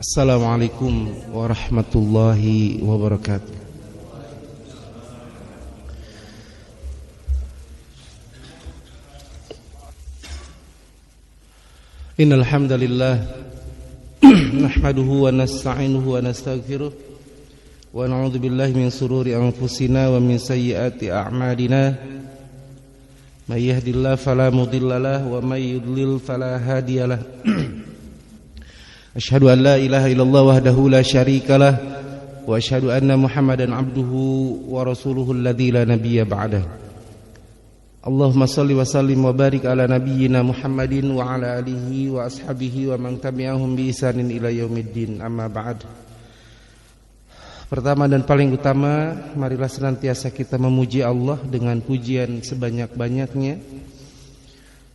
Assalamualaikum warahmatullahi wabarakatuh. Innal hamdalillah nahmaduhu wa nasta'inuhu wa nastaghfiruh wa na'udzu billahi min shururi anfusina wa min sayyiati a'malina. May yahdihillahu fala mudhillalah wa may yudlil fala hadiyalah. Asyhadu an la ilaha illallah wahdahu la syarikalah wa asyhadu anna Muhammadan abduhu wa rasuluhu alladzi la nabiyya ba'dah. Allahumma shalli wa sallim wa barik ala nabiyyina Muhammadin wa ala alihi wa ashabihi wa man tabi'ahum bi ihsanin ila yaumiddin. Amma ba'd. Pertama dan paling utama, marilah senantiasa kita memuji Allah dengan pujian sebanyak-banyaknya.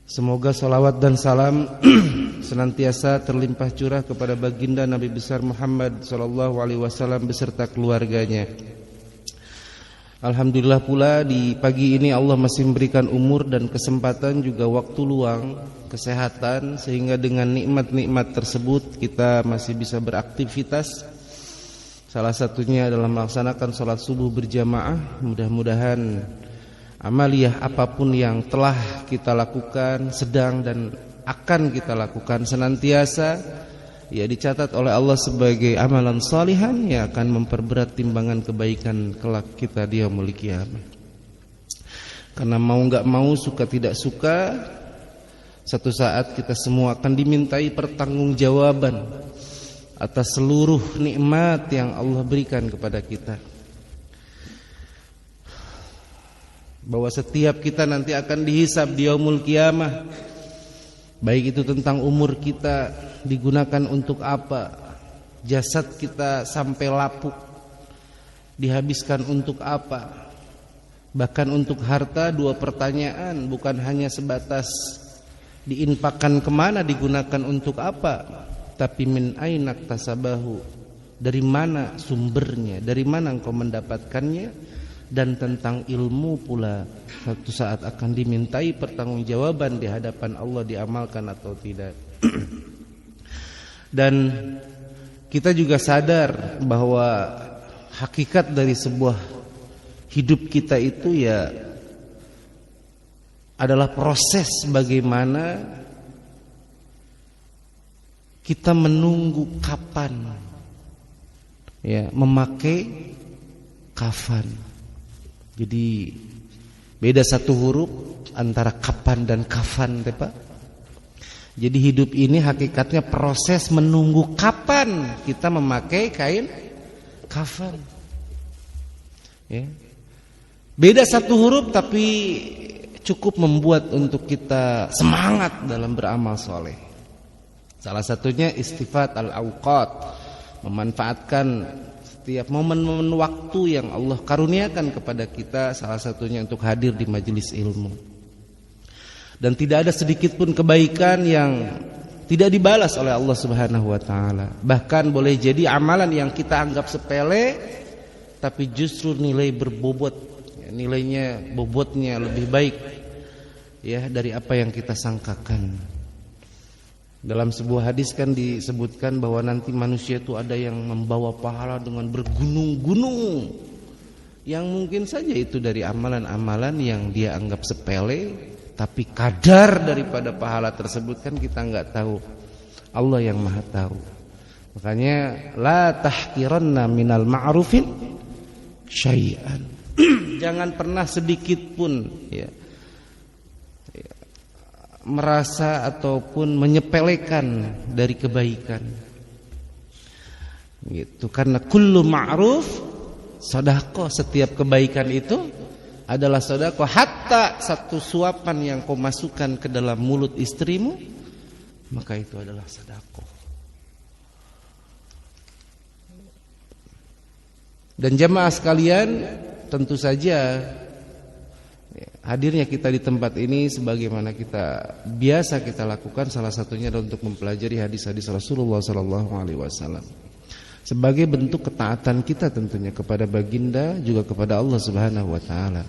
Semoga salawat dan salam senantiasa terlimpah curah kepada baginda Nabi besar Muhammad sallallahu alaihi wasallam beserta keluarganya. Alhamdulillah pula di pagi ini Allah masih memberikan umur dan kesempatan juga waktu luang, kesehatan, sehingga dengan nikmat-nikmat tersebut kita masih bisa beraktivitas. Salah satunya adalah melaksanakan salat subuh berjamaah. Mudah-mudahan amaliyah apapun yang telah kita lakukan, sedang dan akan kita lakukan senantiasa ya dicatat oleh Allah sebagai amalan salihan yang akan memperberat timbangan kebaikan kelak kita di yaumul qiyamah. Karena mau enggak mau, suka tidak suka, satu saat kita semua akan dimintai pertanggungjawaban atas seluruh nikmat yang Allah berikan kepada kita. Bahwa setiap kita nanti akan dihisab di yaumul qiyamah. Baik itu tentang umur kita digunakan untuk apa, jasad kita sampai lapuk dihabiskan untuk apa, bahkan untuk harta. Dua pertanyaan, bukan hanya sebatas diinfakkan kemana, digunakan untuk apa, tapi min aina tasabahu, dari mana sumbernya, dari mana engkau mendapatkannya. Dan tentang ilmu pula, suatu saat akan dimintai pertanggungjawaban di hadapan Allah, diamalkan atau tidak. Dan kita juga sadar bahwa hakikat dari sebuah hidup kita itu ya adalah proses bagaimana kita menunggu kapan ya memakai kafan. Jadi beda satu huruf antara kapan dan kafan, Pak. Jadi hidup ini hakikatnya proses menunggu kapan kita memakai kain kafan. Ya. Beda satu huruf tapi cukup membuat untuk kita semangat dalam beramal soleh. Salah satunya istifat al-awqat, memanfaatkan setiap momen-momen waktu yang Allah karuniakan kepada kita, salah satunya untuk hadir di majelis ilmu. Dan tidak ada sedikit pun kebaikan yang tidak dibalas oleh Allah Subhanahu wa taala. Bahkan boleh jadi amalan yang kita anggap sepele tapi justru nilai berbobot, nilainya bobotnya lebih baik ya dari apa yang kita sangkakan. Dalam sebuah hadis kan disebutkan bahwa nanti manusia itu ada yang membawa pahala dengan bergunung-gunung, yang mungkin saja itu dari amalan-amalan yang dia anggap sepele, tapi kadar daripada pahala tersebut kan kita enggak tahu. Allah yang Maha tahu. Makanya la tahqiranna minal ma'rufin syai'an. Jangan pernah sedikit pun ya merasa ataupun menyepelekan dari kebaikan. Gitu. Karena kullu ma'ruf sedekah, setiap kebaikan itu adalah sedekah. Hatta satu suapan yang kau masukkan ke dalam mulut istrimu, maka itu adalah sedekah. Dan jamaah sekalian, tentu saja hadirnya kita di tempat ini sebagaimana biasa kita lakukan, salah satunya adalah untuk mempelajari hadis-hadis Rasulullah SAW sebagai bentuk ketaatan kita tentunya kepada baginda, juga kepada Allah Subhanahu wa taala.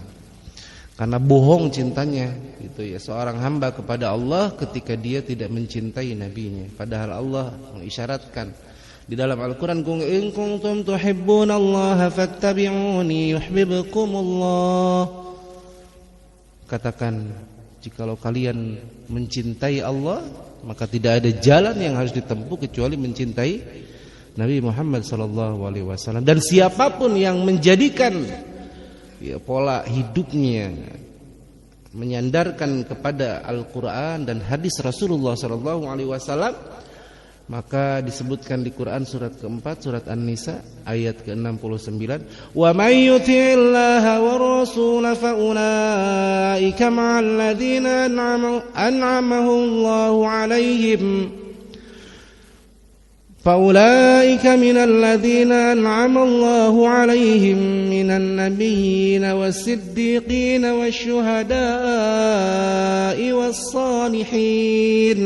Karena bohong cintanya itu ya seorang hamba kepada Allah ketika dia tidak mencintai nabinya. Padahal Allah mengisyaratkan Di dalam Al-Qur'an, "Qul in kuntum tuhibbunallaha fattabi'uni yuhibbukumullah." Katakan, jikalau kalian mencintai Allah, maka tidak ada jalan yang harus ditempuh kecuali mencintai Nabi Muhammad SAW. Dan siapapun yang menjadikan pola hidupnya menyandarkan kepada Al-Quran dan hadis Rasulullah SAW, maka disebutkan di Quran surat keempat, surat An-Nisa ayat ke-69, "Wa may yuti'illaha wa rasula fa ulaika ma'al ladzina an'amahu Allahu 'alaihim فأولئك من الذين أنعم الله عليهم من النبيين والصديقين والشهداء والصالحين."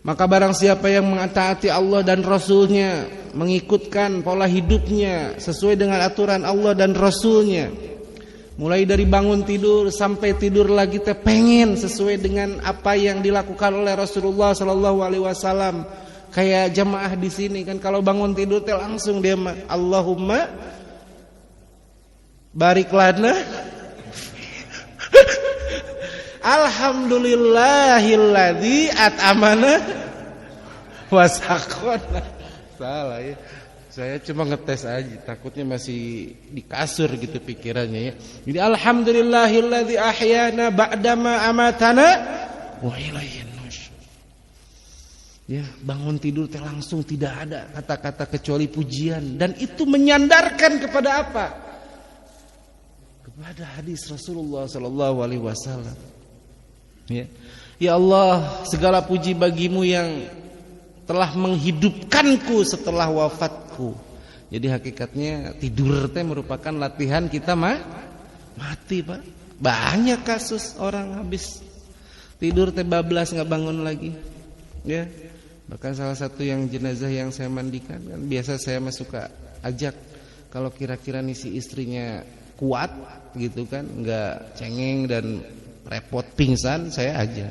Maka barang siapa yang mentaati Allah dan Rasulnya, mengikutkan pola hidupnya sesuai dengan aturan Allah dan Rasulnya, mulai dari bangun tidur sampai tidur lagi pengen sesuai dengan apa yang dilakukan oleh Rasulullah SAW. Kayak jamaah di sini kan, kalau bangun tidur langsung dia Allahumma barik lana alhamdulillahilladzi at'amana wa saqana. Salah ya. Saya cuma ngetes aja, takutnya masih di kasur gitu pikirannya ya. Jadi alhamdulillahilladzi ahyana ba'dama amatana wa ilaihin nusyur. Ya, bangun tidur langsung tidak ada kata-kata kecuali pujian, dan itu menyandarkan kepada apa? Kepada hadis Rasulullah SAW. Ya. Ya Allah, segala puji bagimu yang telah menghidupkanku setelah wafatku. Jadi hakikatnya tidur merupakan latihan kita mati, Pak. Banyak kasus orang habis tidur bablas nggak bangun lagi. Ya. Bahkan salah satu yang jenazah yang saya mandikan kan, biasa saya suka ajak kalau kira-kira nih si istrinya kuat gitu kan, nggak cengeng dan repot pingsan, saya aja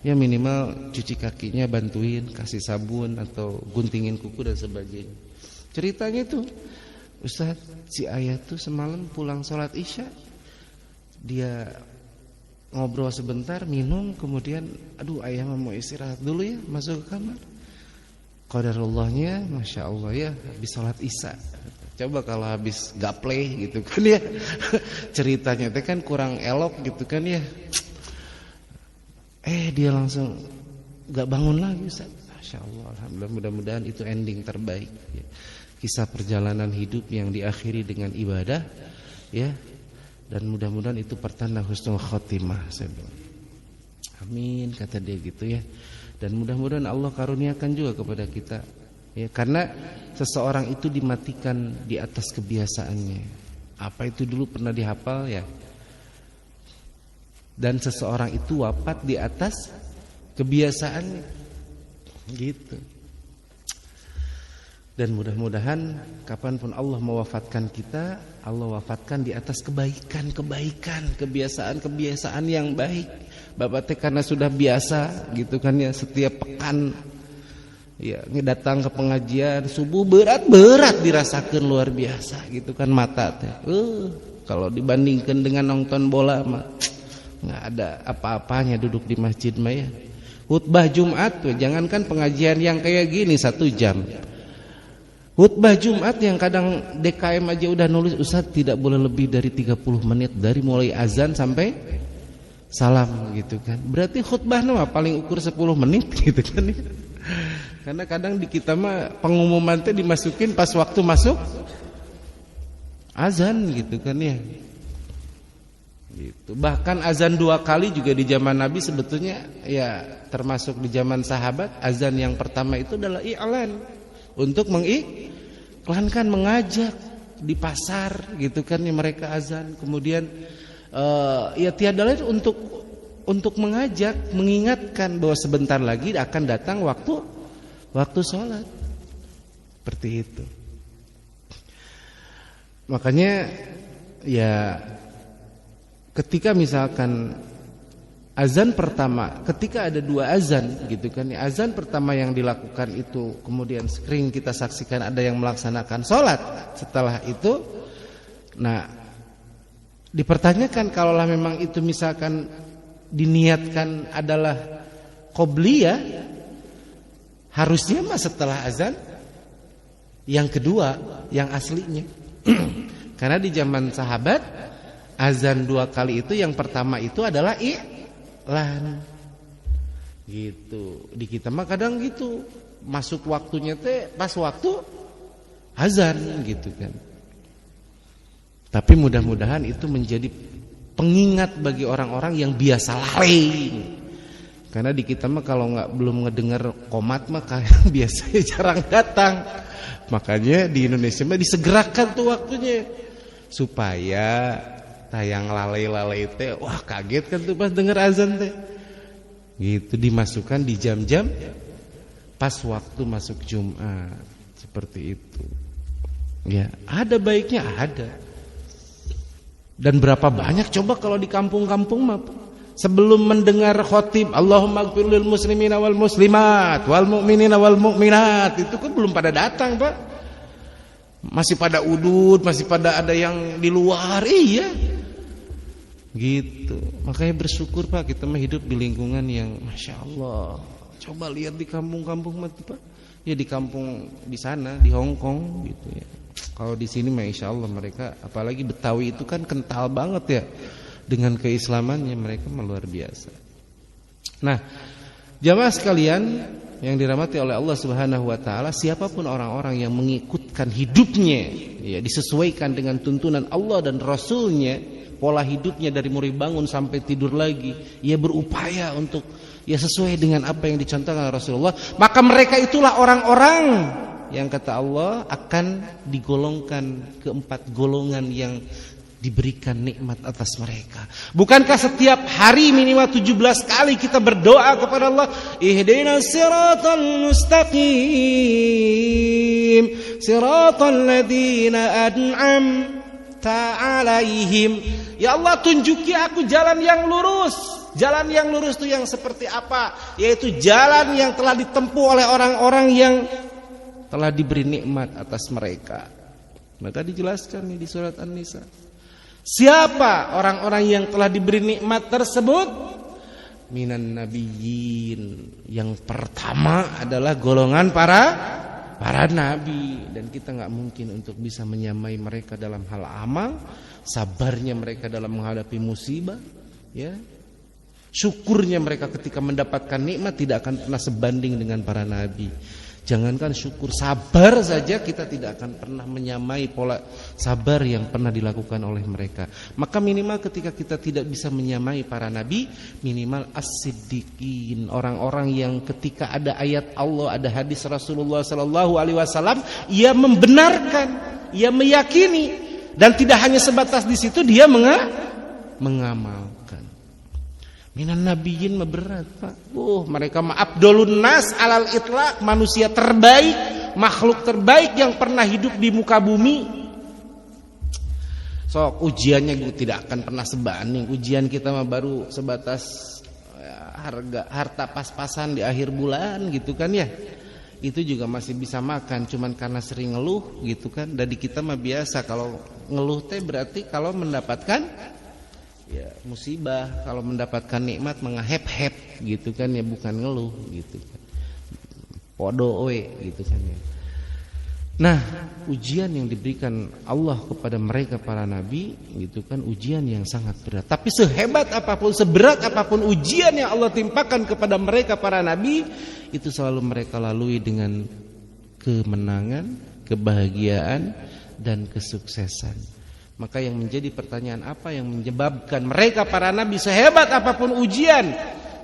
ya minimal cuci kakinya, bantuin kasih sabun atau guntingin kuku dan sebagainya. Ceritanya tuh Ustaz, si ayah tuh semalam pulang sholat isya, dia ngobrol sebentar, minum, kemudian aduh ayah mau istirahat dulu ya, masuk ke kamar. Qadarullahnya Masya Allah ya, habis sholat isya. Coba kalau habis gaple gitu kan ya, ceritanya teh kan kurang elok gitu kan ya. Dia langsung gak bangun lagi Ustaz. Masya Allah, alhamdulillah, mudah-mudahan itu ending terbaik ya. Kisah perjalanan hidup yang diakhiri dengan ibadah ya, dan mudah-mudahan itu pertanda husnul khotimah. Saya bilang amin, kata dia gitu ya. Dan mudah-mudahan Allah karuniakan juga kepada kita ya, karena seseorang itu dimatikan di atas kebiasaannya. Apa itu dulu pernah dihafal ya. Dan seseorang itu wafat di atas kebiasaannya. Gitu. Dan mudah-mudahan kapanpun Allah mewafatkan kita, Allah wafatkan di atas kebaikan-kebaikan, kebiasaan-kebiasaan yang baik. Bapak teh karena sudah biasa gitu kan ya, setiap pekan ya datang ke pengajian subuh berat dirasakan luar biasa gitu kan mata teh. Kalau dibandingkan dengan nonton bola mah nggak ada apa-apanya duduk di masjid mah ya. Khutbah Jumat tuh, jangankan pengajian yang kayak gini 1 jam. Khutbah Jumat yang kadang DKM aja udah nulis Ustaz tidak boleh lebih dari 30 menit dari mulai azan sampai salam gitu kan. Berarti khutbah nama paling ukur 10 menit gitu kan. Karena kadang di kita mah pengumuman teh dimasukin pas waktu masuk azan gitu kan ya. Gitu. Bahkan azan 2 kali juga di zaman Nabi sebetulnya ya, termasuk di zaman sahabat. Azan yang pertama itu adalah i'lan, untuk mengiklankan, mengajak di pasar gitu kan ya, mereka azan. Kemudian ya tiada lain untuk mengajak, mengingatkan bahwa sebentar lagi akan datang waktu sholat. Seperti itu. Makanya ya ketika misalkan azan pertama, ketika ada 2 azan gitu kan, azan pertama yang dilakukan itu kemudian sering kita saksikan ada yang melaksanakan sholat. Setelah itu, nah dipertanyakan kalaulah memang itu misalkan diniatkan adalah qobliyah, harusnya mah setelah azan yang kedua, yang aslinya. Karena di zaman sahabat azan 2 kali itu yang pertama itu adalah i'lan. Gitu. Di kita mah kadang gitu, masuk waktunya teh pas waktu azan gitu kan. Tapi mudah-mudahan itu menjadi pengingat bagi orang-orang yang biasa lari. Karena di kita mah kalau belum ngedengar qomat mah kayak biasanya jarang datang. Makanya di Indonesia mah disegerakan tuh waktunya supaya tayang lalai-lalai teh, wah kaget kan tuh pas denger azan teh. Gitu dimasukkan di jam-jam pas waktu masuk Jumat. Seperti itu. Ya, ada baiknya ada. Dan berapa banyak coba kalau di kampung-kampung mah sebelum mendengar khotib Allahumma ighfir lil muslimina wal muslimat wal mu'minina wal mu'minat, itu kan belum pada datang, Pak. Masih pada udud, masih pada ada yang di luar, iya. Gitu. Makanya bersyukur, Pak, kita mah hidup di lingkungan yang Masya Allah. Coba lihat di kampung-kampung mah, Pak. Ya di kampung di sana, di Hong Kong gitu ya. Kalau di sini Masya Allah mereka, apalagi Betawi itu kan kental banget ya dengan keislamannya, mereka luar biasa. Nah, jamaah sekalian yang dirahmati oleh Allah Subhanahu wa taala, siapapun orang-orang yang mengikutkan hidupnya ya disesuaikan dengan tuntunan Allah dan Rasulnya, pola hidupnya dari mulai bangun sampai tidur lagi, ia berupaya untuk ya sesuai dengan apa yang dicontohkan Rasulullah, maka mereka itulah orang-orang yang kata Allah akan digolongkan ke 4 golongan yang diberikan nikmat atas mereka. Bukankah setiap hari minimal 17 kali kita berdoa kepada Allah, ihdinas siratal mustaqim siratal ladzina an'amta 'alaihim. Ya Allah, tunjuki aku jalan yang lurus. Jalan yang lurus itu yang seperti apa? Yaitu jalan yang telah ditempuh oleh orang-orang yang telah diberi nikmat atas mereka. Maka dijelaskan nih di surat An-Nisa. Siapa orang-orang yang telah diberi nikmat tersebut? Minan nabiyyin. Yang pertama adalah golongan para nabi, dan kita nggak mungkin untuk bisa menyamai mereka dalam hal amal, sabarnya mereka dalam menghadapi musibah, ya. Syukurnya mereka ketika mendapatkan nikmat tidak akan pernah sebanding dengan para nabi. Jangankan syukur, sabar saja kita tidak akan pernah menyamai pola sabar yang pernah dilakukan oleh mereka. Maka minimal ketika kita tidak bisa menyamai para nabi, minimal as-siddiqin, orang-orang yang ketika ada ayat Allah, ada hadis Rasulullah sallallahu alaihi wasallam, ia membenarkan, ia meyakini, dan tidak hanya sebatas di situ, dia mengamalkan. Minan nabiyyin mah berat, Pak. Mereka mah abdolun nas alal itlaq, manusia terbaik, makhluk terbaik yang pernah hidup di muka bumi. So, ujiannya tidak akan pernah sebanding. Ujian kita mah baru sebatas harta pas-pasan di akhir bulan gitu kan ya. Itu juga masih bisa makan, cuman karena sering ngeluh gitu kan. Dan di kita mah biasa kalau ngeluh teh berarti kalau mendapatkan ya musibah, kalau mendapatkan nikmat mengahep-hep gitu kan ya, bukan ngeluh gitu kan. Podo we gitu kan ya. Nah, ujian yang diberikan Allah kepada mereka para nabi gitu kan, ujian yang sangat berat. Tapi sehebat apapun, seberat apapun ujian yang Allah timpakan kepada mereka para nabi, itu selalu mereka lalui dengan kemenangan, kebahagiaan, dan kesuksesan. Maka yang menjadi pertanyaan, apa yang menyebabkan mereka para nabi sehebat apapun ujian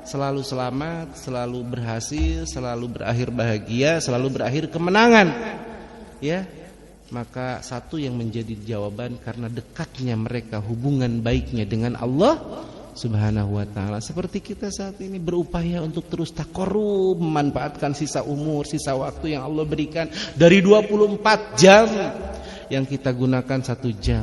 selalu selamat, selalu berhasil, selalu berakhir bahagia, selalu berakhir kemenangan? Ya, maka satu yang menjadi jawaban karena dekatnya mereka, hubungan baiknya dengan Allah Subhanahu wa taala. Seperti kita saat ini berupaya untuk terus taqarrub, memanfaatkan sisa umur, sisa waktu yang Allah berikan. Dari 24 jam yang kita gunakan 1 jam,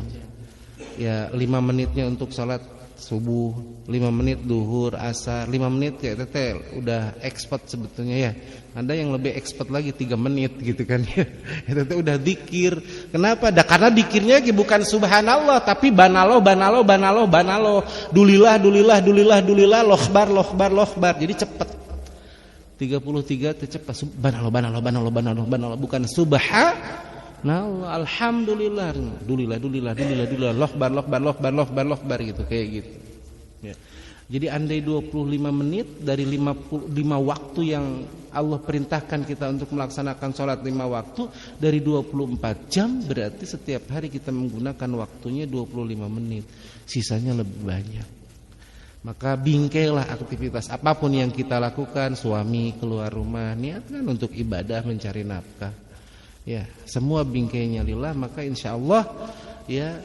ya 5 menitnya untuk sholat subuh 5 menit, duhur, asar 5 menit kayak teteh udah expert sebetulnya ya. Ada yang lebih expert lagi 3 menit gitu kan ya. Teteh udah zikir. Kenapa? Karena zikirnya bukan subhanallah tapi banaloh. Dulillah, lohbar. Jadi cepet. 33 itu cepat. Banaloh. Bukan subhanallah, alhamdulillah, dulillah, lohbar gitu kayak gitu. Ya. Jadi andai 25 menit dari 55 waktu yang Allah perintahkan kita untuk melaksanakan sholat 5 waktu, dari 24 jam berarti setiap hari kita menggunakan waktunya 25 menit. Sisanya lebih banyak. Maka bingkailah aktivitas apapun yang kita lakukan, suami keluar rumah, niatkan untuk ibadah mencari nafkah. Ya, semua bingkainya lillah, maka insya Allah ya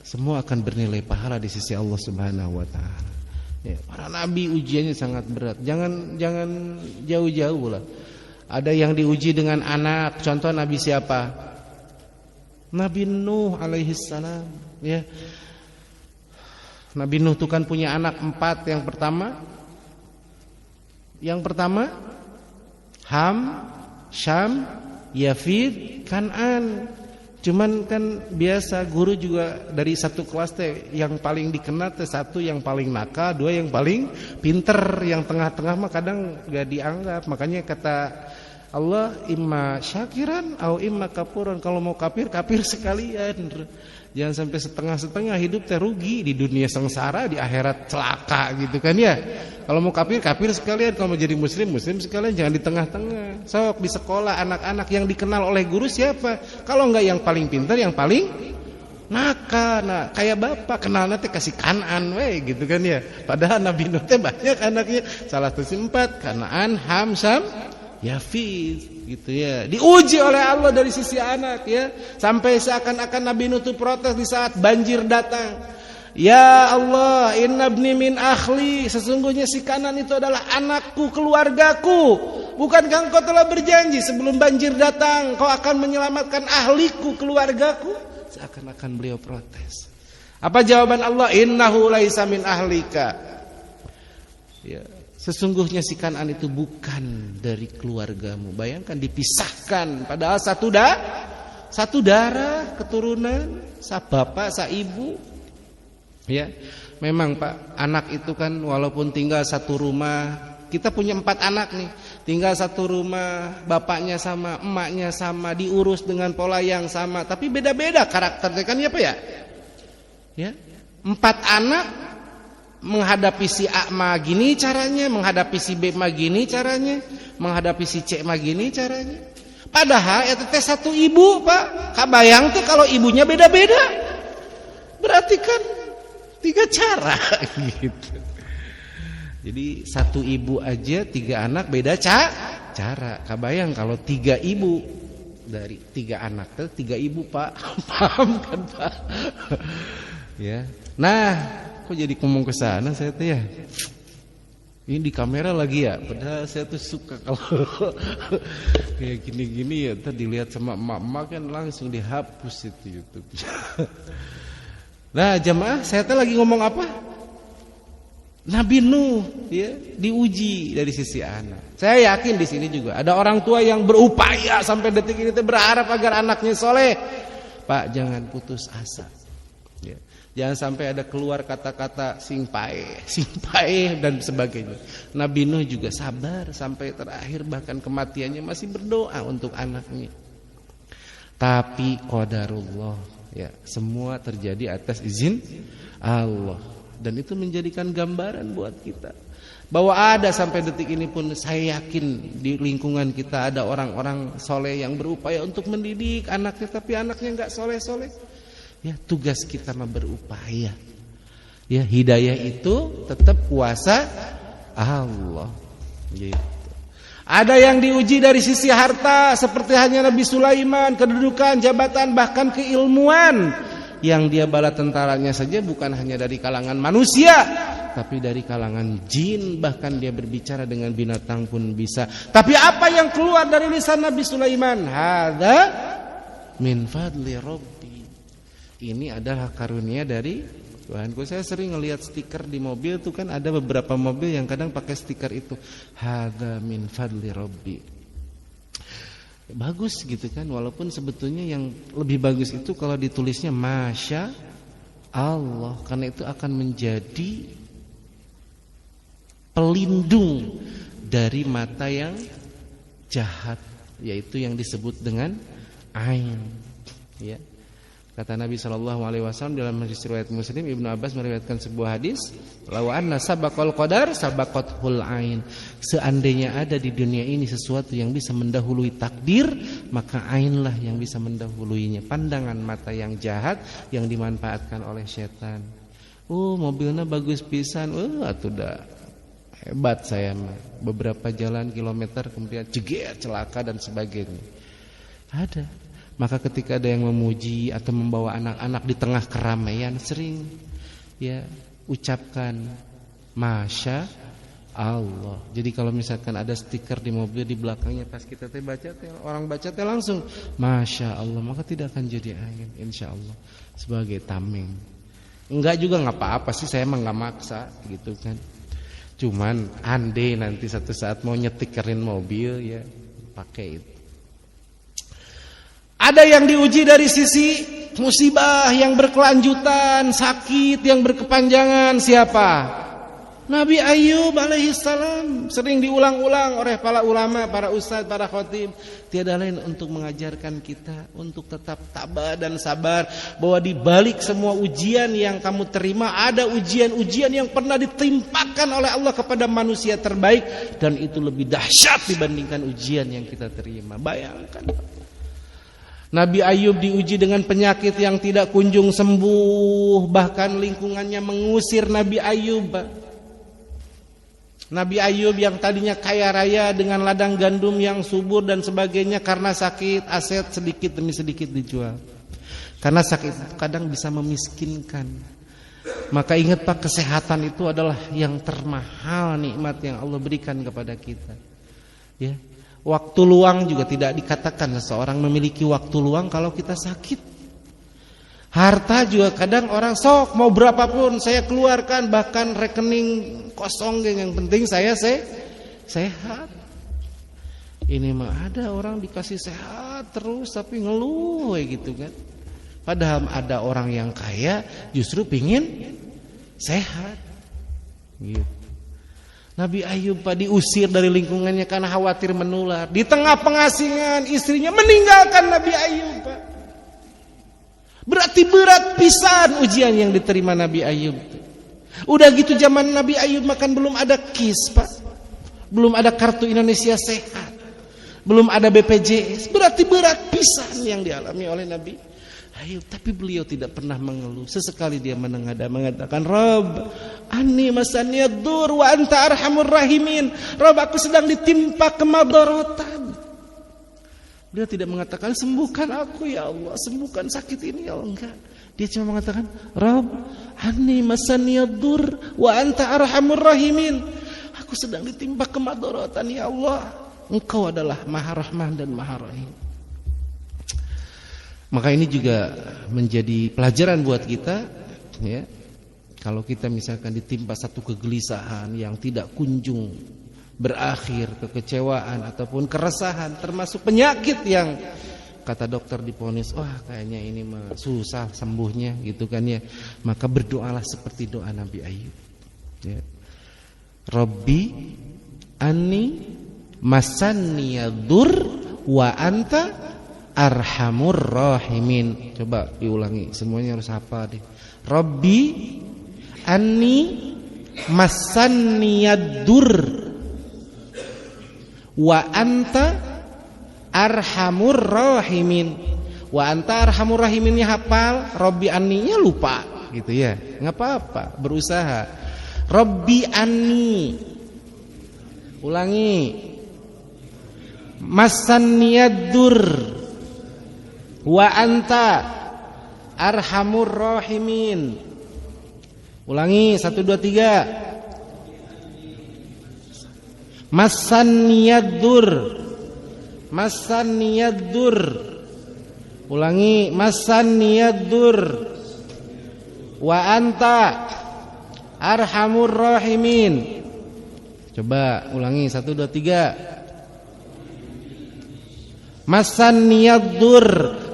semua akan bernilai pahala di sisi Allah Subhanahu wa taala. Ya, para nabi ujiannya sangat berat. Jangan jauh-jauh lah. Ada yang diuji dengan anak. Contoh Nabi siapa? Nabi Nuh alaihi salam, ya. Nabi Nuh itu kan punya anak 4. Yang pertama Ham, Syam, Yafid, Kan'an. Cuman kan biasa guru juga dari satu kelas teh yang paling dikenal teh 1 yang paling nakal, 2 yang paling pinter, yang tengah-tengah mah kadang gak dianggap. Makanya kata Allah, imma syakiran au imma kafuran. Kalau mau kafir sekalian. Jangan sampai setengah-setengah, hidup teh rugi, di dunia sengsara, di akhirat celaka gitu kan ya. Kalau mau kafir sekalian, kalau mau jadi muslim sekalian, jangan di tengah-tengah. Sok di sekolah anak-anak yang dikenal oleh guru siapa? Kalau enggak yang paling pintar, yang paling nakal. Nah, kayak bapak kenalnya teh kasih Kan'an we gitu kan ya. Padahal Nabi Nuh teh banyak anaknya. Salah satu 4, Kan'an, Ham, Syam, Yafid gitu ya. Diuji oleh Allah dari sisi anak ya. Sampai seakan-akan Nabi Nuh itu protes di saat banjir datang. Ya Allah, inna ibni min akhli, sesungguhnya si Kan'an itu adalah anakku, keluargaku. Bukankah engkau telah berjanji sebelum banjir datang kau akan menyelamatkan ahliku, keluargaku? Seakan-akan beliau protes. Apa jawaban Allah? Innahu laisa min ahlika. Ya, sesungguhnya si Kan'an itu bukan dari keluargamu. Bayangkan dipisahkan, padahal satu darah, keturunan, sa bapak, sa ibu. Ya, memang Pak, anak itu kan walaupun tinggal satu rumah, kita punya 4 anak nih, tinggal satu rumah, bapaknya sama, emaknya sama, diurus dengan pola yang sama, tapi beda-beda karakternya kan ya Pak ya? Ya, 4 anak menghadapi si A mah gini caranya, menghadapi si B mah gini caranya, menghadapi si C mah gini caranya. Padahal itu teh satu ibu Pak, kabayang tuh kalau ibunya beda-beda, berarti kan 3 cara gitu. Jadi satu ibu aja 3 anak beda cara. Kabayang kalau 3 ibu dari 3 anak tuh 3 ibu Pak. Paham kan Pak? Ya. Nah, kok jadi ngomong ke sana saya tuh ya. Ini di kamera lagi ya. Padahal saya tuh suka kalau kayak gini-gini ya, tadi dilihat sama emak-emak kan langsung dihapus itu YouTube. Nah jamaah, saya teh lagi ngomong apa? Nabi Nuh ya, diuji dari sisi anak. Saya yakin di sini juga ada orang tua yang berupaya sampai detik ini teh berharap agar anaknya soleh. Pak, jangan putus asa. Ya. Jangan sampai ada keluar kata-kata sing pae dan sebagainya. Nabi Nuh juga sabar sampai terakhir, bahkan kematiannya masih berdoa untuk anaknya. Tapi qadarullah. Ya, semua terjadi atas izin Allah. Dan itu menjadikan gambaran buat kita bahwa ada sampai detik ini pun saya yakin di lingkungan kita ada orang-orang soleh yang berupaya untuk mendidik anaknya, tapi anaknya enggak soleh-soleh. Ya, tugas kita mah berupaya. Ya, hidayah itu tetap kuasa Allah. Gitu. Ada yang diuji dari sisi harta seperti hanya Nabi Sulaiman, kedudukan, jabatan, bahkan keilmuan. Yang dia bala tentaranya saja bukan hanya dari kalangan manusia, tapi dari kalangan jin, bahkan dia berbicara dengan binatang pun bisa. Tapi apa yang keluar dari lisan Nabi Sulaiman? Hadza min fadli Rabbi. Ini adalah karunia dari Tuhanku, saya sering ngelihat stiker di mobil tuh kan, ada beberapa mobil yang kadang pakai stiker itu, hadza min fadli rabbi. Bagus gitu kan, walaupun sebetulnya yang lebih bagus itu kalau ditulisnya masya Allah, karena itu akan menjadi pelindung dari mata yang jahat, yaitu yang disebut dengan ain, ya. Kata Nabi SAW dalam hadis riwayat Muslim, Ibnu Abbas meriwayatkan sebuah hadis, "Law anna sabaqal qadar sabaqathul ain." Seandainya ada di dunia ini sesuatu yang bisa mendahului takdir, maka ainlah yang bisa mendahuluinya. Pandangan mata yang jahat yang dimanfaatkan oleh setan. Mobilnya bagus pisan. Atuh dah hebat saya mah. Beberapa jalan kilometer kemudian jeger, celaka dan sebagainya. Ada. Maka ketika ada yang memuji atau membawa anak-anak di tengah keramaian, sering ya ucapkan masya Allah. Jadi kalau misalkan ada stiker di mobil di belakangnya, pas kita baca, orang baca langsung masya Allah, maka tidak akan jadi ain, insya Allah, sebagai tameng. Enggak juga nggak apa-apa sih, saya emang nggak maksa gitu kan. Cuman andai nanti satu saat mau nyetikerin mobil, ya pakai itu. Ada yang diuji dari sisi musibah yang berkelanjutan, sakit yang berkepanjangan. Siapa? Nabi Ayub alaihissalam. Sering diulang-ulang oleh para ulama, para ustadz, para khatib. Tiada lain untuk mengajarkan kita untuk tetap tabah dan sabar, bahwa di balik semua ujian yang kamu terima, ada ujian-ujian yang pernah ditimpakan oleh Allah kepada manusia terbaik, dan itu lebih dahsyat dibandingkan ujian yang kita terima. Bayangkan, Nabi Ayub diuji dengan penyakit yang tidak kunjung sembuh, bahkan lingkungannya mengusir Nabi Ayub. Nabi Ayub yang tadinya kaya raya dengan ladang gandum yang subur dan sebagainya, karena sakit aset sedikit demi sedikit dijual. Karena sakit kadang bisa memiskinkan. Maka ingat Pak, kesehatan itu adalah yang termahal nikmat yang Allah berikan kepada kita. Ya. Waktu luang juga tidak dikatakan seseorang memiliki waktu luang kalau kita sakit. Harta juga kadang orang sok mau berapapun saya keluarkan, bahkan rekening kosong, yang penting saya sehat. Ini mah ada orang dikasih sehat terus tapi ngeluh gitu kan. Padahal ada orang yang kaya justru pingin sehat gitu. Nabi Ayub diusir dari lingkungannya karena khawatir menular. Di tengah pengasingan istrinya meninggalkan Nabi Ayub, Pak. Berarti berat pisan ujian yang diterima Nabi Ayub. Udah gitu zaman Nabi Ayub makan belum ada KIS, Pak. Belum ada kartu Indonesia Sehat. Belum ada BPJS. Berarti berat pisan yang dialami oleh Nabi Ayub, tapi beliau tidak pernah mengeluh. Sesekali dia menengadah mengatakan, Rabb, anni masaniyad-dur wa anta arhamur rahimin. Rabb, aku sedang ditimpa kemadaratan. Beliau tidak mengatakan sembuhkan aku ya Allah, sembuhkan sakit ini ya Allah. Enggak. Dia cuma mengatakan, Rabb, anni masaniyad-dur wa anta arhamur rahimin. Aku sedang ditimpa kemadaratan ya Allah. Engkau adalah Maha Rahman dan Maha Rahim. Maka ini juga menjadi pelajaran buat kita, ya. Kalau kita misalkan ditimpa satu kegelisahan yang tidak kunjung berakhir, kekecewaan ataupun keresahan, termasuk penyakit yang kata dokter diponis, wah kayaknya ini mah susah sembuhnya gitu kan ya. Maka berdoalah seperti doa Nabi Ayub, ya. Rabbi anni masanniyadur wa anta arhamur rahimin. Coba diulangi, semuanya harus hafal deh. Rabbi anni masanniyadur wa anta arhamur rahimin. Wa anta arhamur rahiminnya hafal, Rabbi anninya lupa gitu ya. Enggak apa-apa, berusaha. Rabbi anni. Ulangi. Masanniyadur wa anta arhamur rahimin. Ulangi 1 2 3. Masanniyadur. Masanniyadur. Ulangi, masanniyadur wa anta arhamur rahimin. Coba ulangi 1 2 3. Masanniyaddur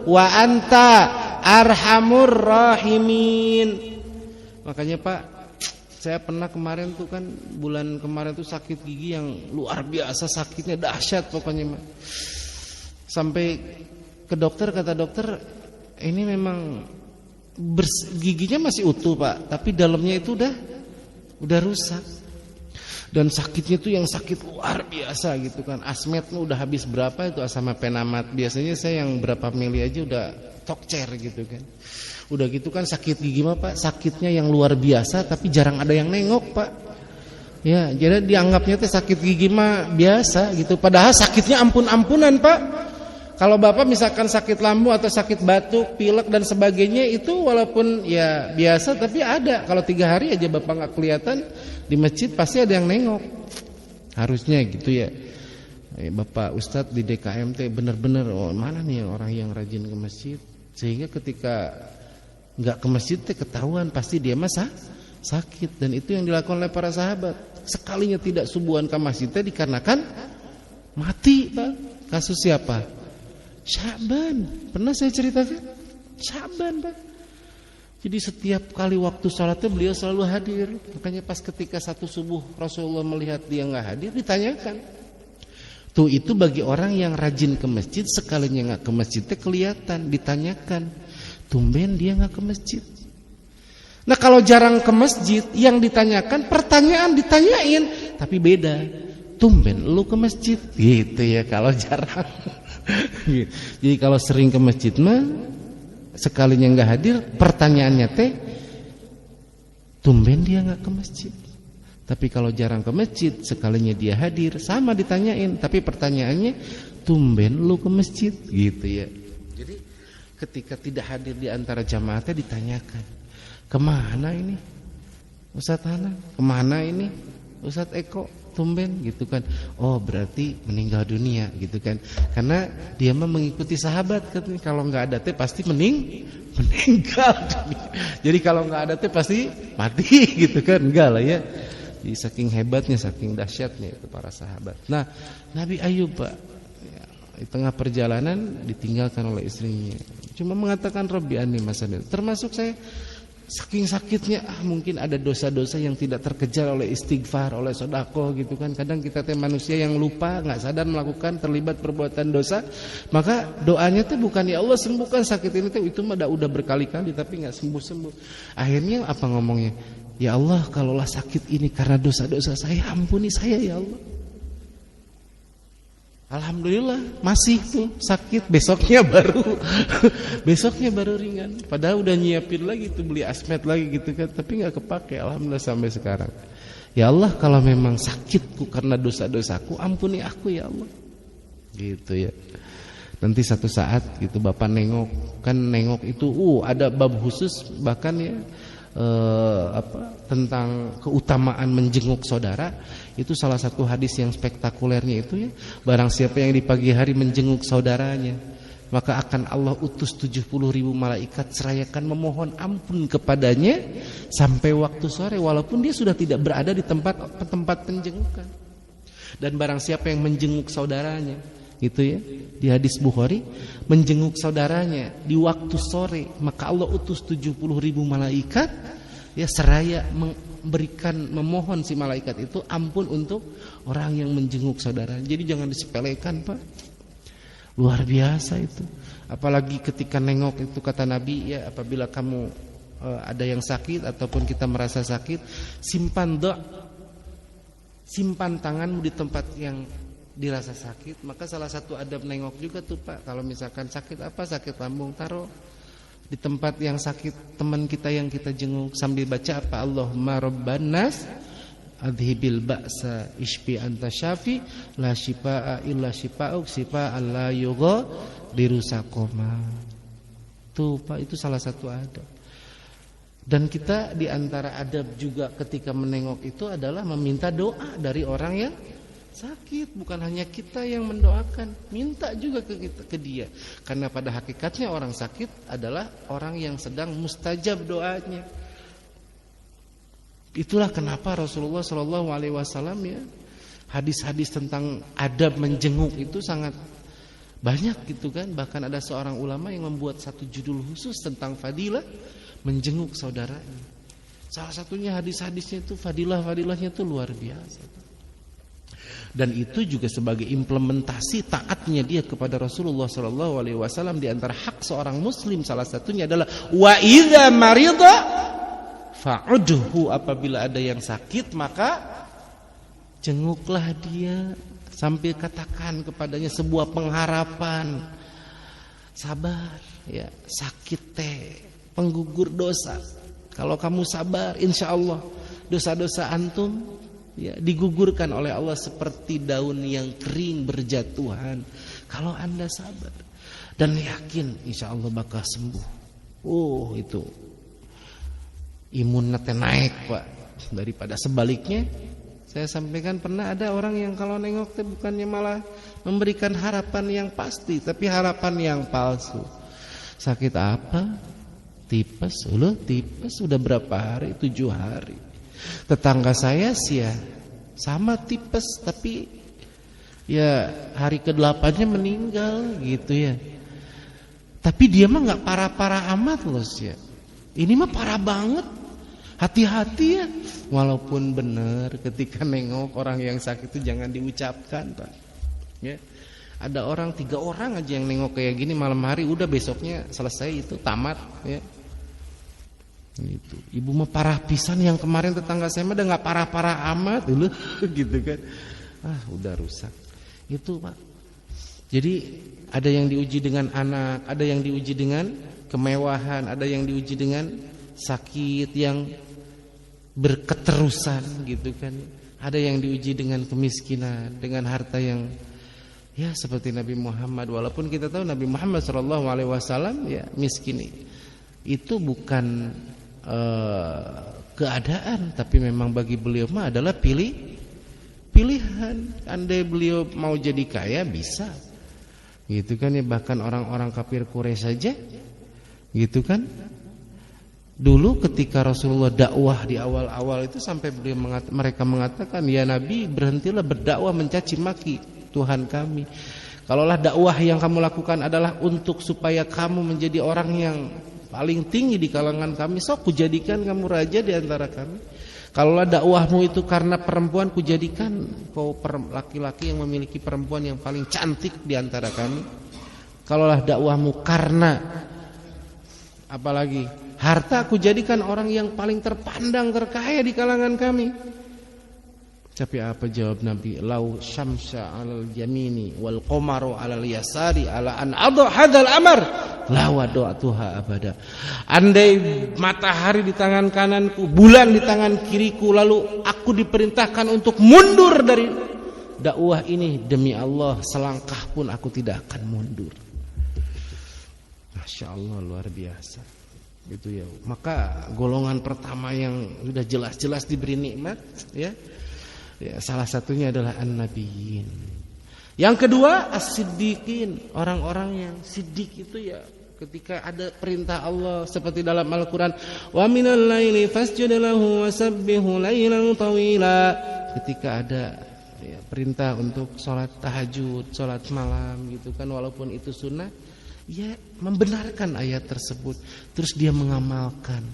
wa anta arhamur rahimin. Makanya Pak, saya pernah kemarin tuh kan, bulan kemarin tuh sakit gigi yang luar biasa sakitnya, dahsyat pokoknya Pak. Sampai ke dokter, kata dokter ini memang giginya masih utuh Pak, tapi dalamnya itu udah rusak. Dan sakitnya tuh yang sakit luar biasa gitu kan. Asmetnya udah habis berapa itu asam penamat. Biasanya saya yang berapa mili aja udah tokcer gitu kan. Udah gitu kan sakit gigi mah Pak, sakitnya yang luar biasa tapi jarang ada yang nengok Pak. Ya, jadi dianggapnya tuh sakit gigi mah biasa gitu. Padahal sakitnya ampun-ampunan Pak. Kalau Bapak misalkan sakit lambung atau sakit batuk, pilek dan sebagainya itu walaupun ya biasa tapi ada. Kalau 3 hari aja Bapak nggak kelihatan di masjid pasti ada yang nengok. Harusnya gitu ya. Bapak Ustadz di DKM teh bener-bener mana nih orang yang rajin ke masjid, sehingga ketika nggak ke masjid teh ketahuan pasti dia masa sakit. Dan itu yang dilakukan oleh para sahabat. Sekalinya tidak subuhan ke masjid teh dikarenakan mati Pak. Kasus siapa? Sya'ban. Pernah saya ceritakan? Sya'ban Pak. Jadi setiap kali waktu sholatnya beliau selalu hadir. Makanya pas ketika satu subuh Rasulullah melihat dia nggak hadir, ditanyakan. Tuh itu bagi orang yang rajin ke masjid, sekalinya nggak ke masjidnya kelihatan, ditanyakan. Tumben dia nggak ke masjid. Nah kalau jarang ke masjid, yang ditanyakan pertanyaan ditanyain, tapi beda. Tumben lu ke masjid, gitu ya kalau jarang. Jadi kalau sering ke masjid mah, sekalinya nggak hadir, pertanyaannya teh, tumben dia nggak ke masjid. Tapi kalau jarang ke masjid, sekalinya dia hadir, sama ditanyain, tapi pertanyaannya, tumben lu ke masjid, gitu ya. Jadi ketika tidak hadir di antara jamaatnya ditanyakan, kemana ini Ustadz Hanan, kemana ini Ustadz Eko, tumben gitu kan. Oh berarti meninggal dunia gitu kan. Karena dia mah mengikuti sahabat katanya, kalau nggak ada teh pasti meninggal dunia. Jadi kalau nggak ada teh pasti mati gitu kan. Enggak lah ya. Jadi saking hebatnya, saking dahsyatnya itu para sahabat. Nah Nabi Ayub Pak ya, di tengah perjalanan ditinggalkan oleh istrinya, cuma mengatakan Rabbi anni masanil. Termasuk saya saking sakitnya, mungkin ada dosa-dosa yang tidak terkejar oleh istighfar, oleh sedekah gitu kan. Kadang kita teh manusia yang lupa, nggak sadar melakukan, terlibat perbuatan dosa. Maka doanya tuh bukan ya Allah sembuhkan sakit ini tuh, itu mah udah berkali-kali tapi nggak sembuh-sembuh. Akhirnya apa ngomongnya? Ya Allah, kalaulah sakit ini karena dosa-dosa saya, ampuni saya ya Allah. Alhamdulillah masih tuh sakit, besoknya baru ringan. Padahal udah nyiapin lagi tuh, beli asmet lagi gitu kan, tapi nggak kepake. Alhamdulillah sampai sekarang. Ya Allah, kalau memang sakitku karena dosa-dosaku, ampuni aku ya Allah. Gitu ya. Nanti satu saat gitu Bapak nengok, kan nengok itu ada bab khusus bahkan ya tentang keutamaan menjenguk saudara. Itu salah satu hadis yang spektakulernya itu ya, barang siapa yang di pagi hari menjenguk saudaranya, maka akan Allah utus 70.000 malaikat serayakan memohon ampun kepadanya sampai waktu sore, walaupun dia sudah tidak berada di tempat penjengukan. Dan barang siapa yang menjenguk saudaranya, gitu ya, di hadis Bukhari, menjenguk saudaranya di waktu sore, maka Allah utus 70.000 malaikat ya seraya memohon si malaikat itu ampun untuk orang yang menjenguk saudara. Jadi jangan disepelekan Pak. Luar biasa itu. Apalagi ketika nengok itu, kata Nabi ya, apabila kamu ada yang sakit ataupun kita merasa sakit, simpan tanganmu di tempat yang dirasa sakit. Maka salah satu adab nengok juga tuh Pak, kalau misalkan sakit sakit lambung, taruh di tempat yang sakit teman kita yang kita jenguk sambil baca apa? Allahumma rabban nas adhibil ba'sa ishfi anta syafi la shifaa illa shifaa'uk shifaan la yughadiru saqama. Tuh Pak, itu salah satu adab. Dan kita di antara adab juga ketika menengok itu adalah meminta doa dari orang yang sakit. Bukan hanya kita yang mendoakan, minta juga ke dia. Karena pada hakikatnya orang sakit adalah orang yang sedang mustajab doanya. Itulah kenapa Rasulullah SAW ya, hadis-hadis tentang adab menjenguk itu sangat banyak gitu kan. Bahkan ada seorang ulama yang membuat satu judul khusus tentang fadilah menjenguk saudaranya. Salah satunya hadis-hadisnya itu fadilah-fadilahnya itu luar biasa. Dan itu juga sebagai implementasi taatnya dia kepada Rasulullah SAW. Di antara hak seorang muslim salah satunya adalah wa idza marida fa'udhu, apabila ada yang sakit maka jenguklah dia, sambil katakan kepadanya sebuah pengharapan, sabar ya, sakit teh penggugur dosa, kalau kamu sabar insya Allah dosa-dosa antum ya digugurkan oleh Allah seperti daun yang kering berjatuhan kalau anda sabar dan yakin insya Allah bakal sembuh. Oh, itu imunnya naik Pak, daripada sebaliknya. Saya sampaikan pernah ada orang yang kalau nengok teh bukannya malah memberikan harapan yang pasti, tapi harapan yang palsu. Sakit apa? Tipes. Loh, tipes udah berapa hari? 7 hari. Tetangga saya sih ya sama tipes, tapi ya hari ke-8-nya meninggal gitu ya. Tapi dia mah nggak parah-parah amat loh sih ya. Ini mah parah banget. Hati-hati ya. Walaupun benar ketika nengok orang yang sakit itu jangan diucapkan Pak ya. Ada orang 3 orang aja yang nengok kayak gini malam hari, udah besoknya selesai itu, tamat ya. Gitu. Ibu mah parah pisan, yang kemarin tetangga saya mah udah gak parah-parah amat dulu gitu kan. Udah rusak. Itu Pak. Jadi ada yang diuji dengan anak, ada yang diuji dengan kemewahan, ada yang diuji dengan sakit yang berketerusan gitu kan. Ada yang diuji dengan kemiskinan, dengan harta yang ya seperti Nabi Muhammad. Walaupun kita tahu Nabi Muhammad SAW ya miskin, itu bukan keadaan, tapi memang bagi beliau mah adalah pilihan. Andai beliau mau jadi kaya bisa gitu kan ya. Bahkan orang-orang kafir Quraisy saja gitu kan. Dulu ketika Rasulullah dakwah di awal-awal itu sampai mereka mengatakan, ya Nabi berhentilah berdakwah mencaci maki Tuhan kami. Kalaulah dakwah yang kamu lakukan adalah untuk supaya kamu menjadi orang yang paling tinggi di kalangan kami, sok kujadikan kamu raja di antara kami. Kalaulah dakwahmu itu karena perempuan, kujadikan kau laki-laki yang memiliki perempuan yang paling cantik di antara kami. Kalaulah dakwahmu karena apalagi harta, aku jadikan orang yang paling terpandang, terkaya di kalangan kami. Tapi apa jawab Nabi? Lau syamsa 'alal yamini wal qamaru 'alal yasari ala an adha hadzal amr la wada'tuha abada. Andai matahari di tangan kananku, bulan di tangan kiriku, lalu aku diperintahkan untuk mundur dari dakwah ini, demi Allah selangkah pun aku tidak akan mundur. Masya Allah, luar biasa. Itu ya. Maka golongan pertama yang sudah jelas-jelas diberi nikmat ya, salah satunya adalah an-nabiyyin. Yang kedua as-siddiqin, orang-orang yang siddiq itu ya ketika ada perintah Allah seperti dalam Al-Qur'an, wa minal laili fasjud lahu wasabbihu lailan tawila. Ketika ada ya, perintah untuk sholat tahajud, sholat malam gitu kan, walaupun itu sunnah, ya membenarkan ayat tersebut, terus dia mengamalkan.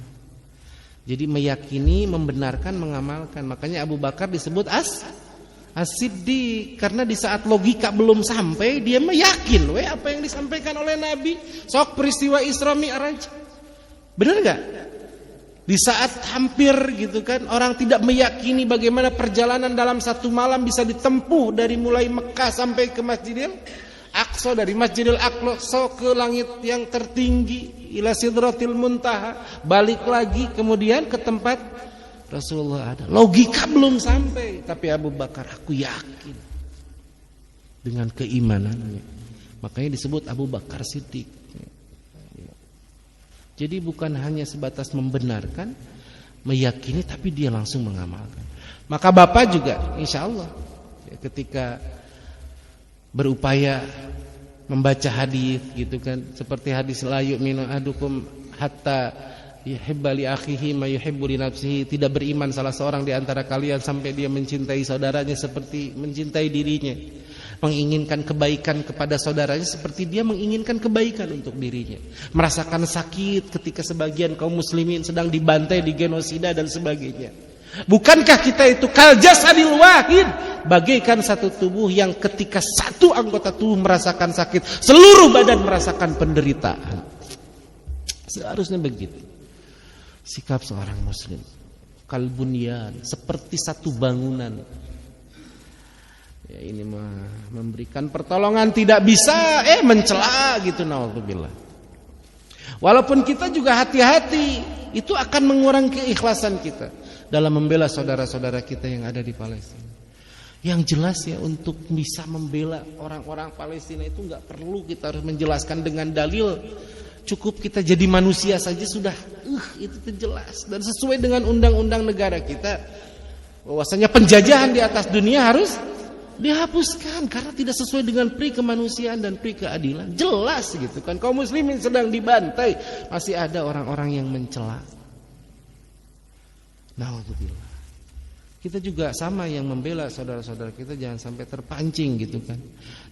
Jadi meyakini, membenarkan, mengamalkan. Makanya Abu Bakar disebut as-siddiq, karena di saat logika belum sampai, dia meyakin apa yang disampaikan oleh Nabi. Sok peristiwa Isra Mi'raj, benar gak? Di saat hampir gitu kan, orang tidak meyakini bagaimana perjalanan dalam satu malam bisa ditempuh dari mulai Mekah sampai ke Masjidil Aqsa, dari Masjidil Aqsa ke langit yang tertinggi, ila sidratil muntaha, balik lagi kemudian ke tempat Rasulullah ada. Logika belum sampai, tapi Abu Bakar, aku yakin dengan keimanannya. Makanya disebut Abu Bakar Siddiq. Jadi bukan hanya sebatas membenarkan, meyakini, tapi dia langsung mengamalkan. Maka Bapak juga insya Allah ketika berupaya membaca hadis gitu kan, seperti hadis la yu'minu ahadukum hatta yuhibba li akhihi ma yuhibbu li nafsihi, tidak beriman salah seorang di antara kalian sampai dia mencintai saudaranya seperti mencintai dirinya, menginginkan kebaikan kepada saudaranya seperti dia menginginkan kebaikan untuk dirinya, merasakan sakit ketika sebagian kaum muslimin sedang dibantai, digenosida dan sebagainya. Bukankah kita itu kal jasadil wahid, bagaikan satu tubuh yang ketika satu anggota tubuh merasakan sakit, seluruh badan merasakan penderitaan. Seharusnya begitu sikap seorang muslim. Kal bunyan, seperti satu bangunan. Ya, ini memberikan pertolongan tidak bisa mencela gitu, naudzubillah. Walaupun kita juga hati-hati, itu akan mengurangi keikhlasan kita dalam membela saudara-saudara kita yang ada di Palestina. Yang jelas ya, untuk bisa membela orang-orang Palestina itu nggak perlu kita harus menjelaskan dengan dalil. Cukup kita jadi manusia saja sudah itu jelas dan sesuai dengan undang-undang negara kita, bahwasanya penjajahan di atas dunia harus dihapuskan karena tidak sesuai dengan pri kemanusiaan dan pri keadilan. Jelas gitu kan, kaum muslimin sedang dibantai, masih ada orang-orang yang mencela. Nauzubillah. Kita juga sama yang membela saudara-saudara kita jangan sampai terpancing gitu kan,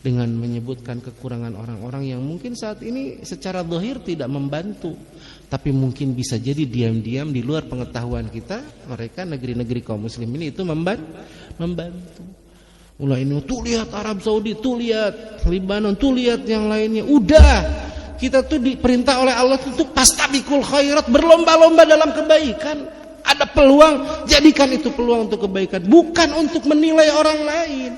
dengan menyebutkan kekurangan orang-orang yang mungkin saat ini secara zahir tidak membantu, tapi mungkin bisa jadi diam-diam di luar pengetahuan kita, mereka negeri-negeri kaum muslimin itu membantu. Mulai ini tuh lihat Arab Saudi, tuh lihat Libanon, tuh lihat yang lainnya. Udah, kita tuh diperintah oleh Allah untuk pastabiqul khairat, berlomba-lomba dalam kebaikan. Ada peluang, jadikan itu peluang untuk kebaikan, bukan untuk menilai orang lain.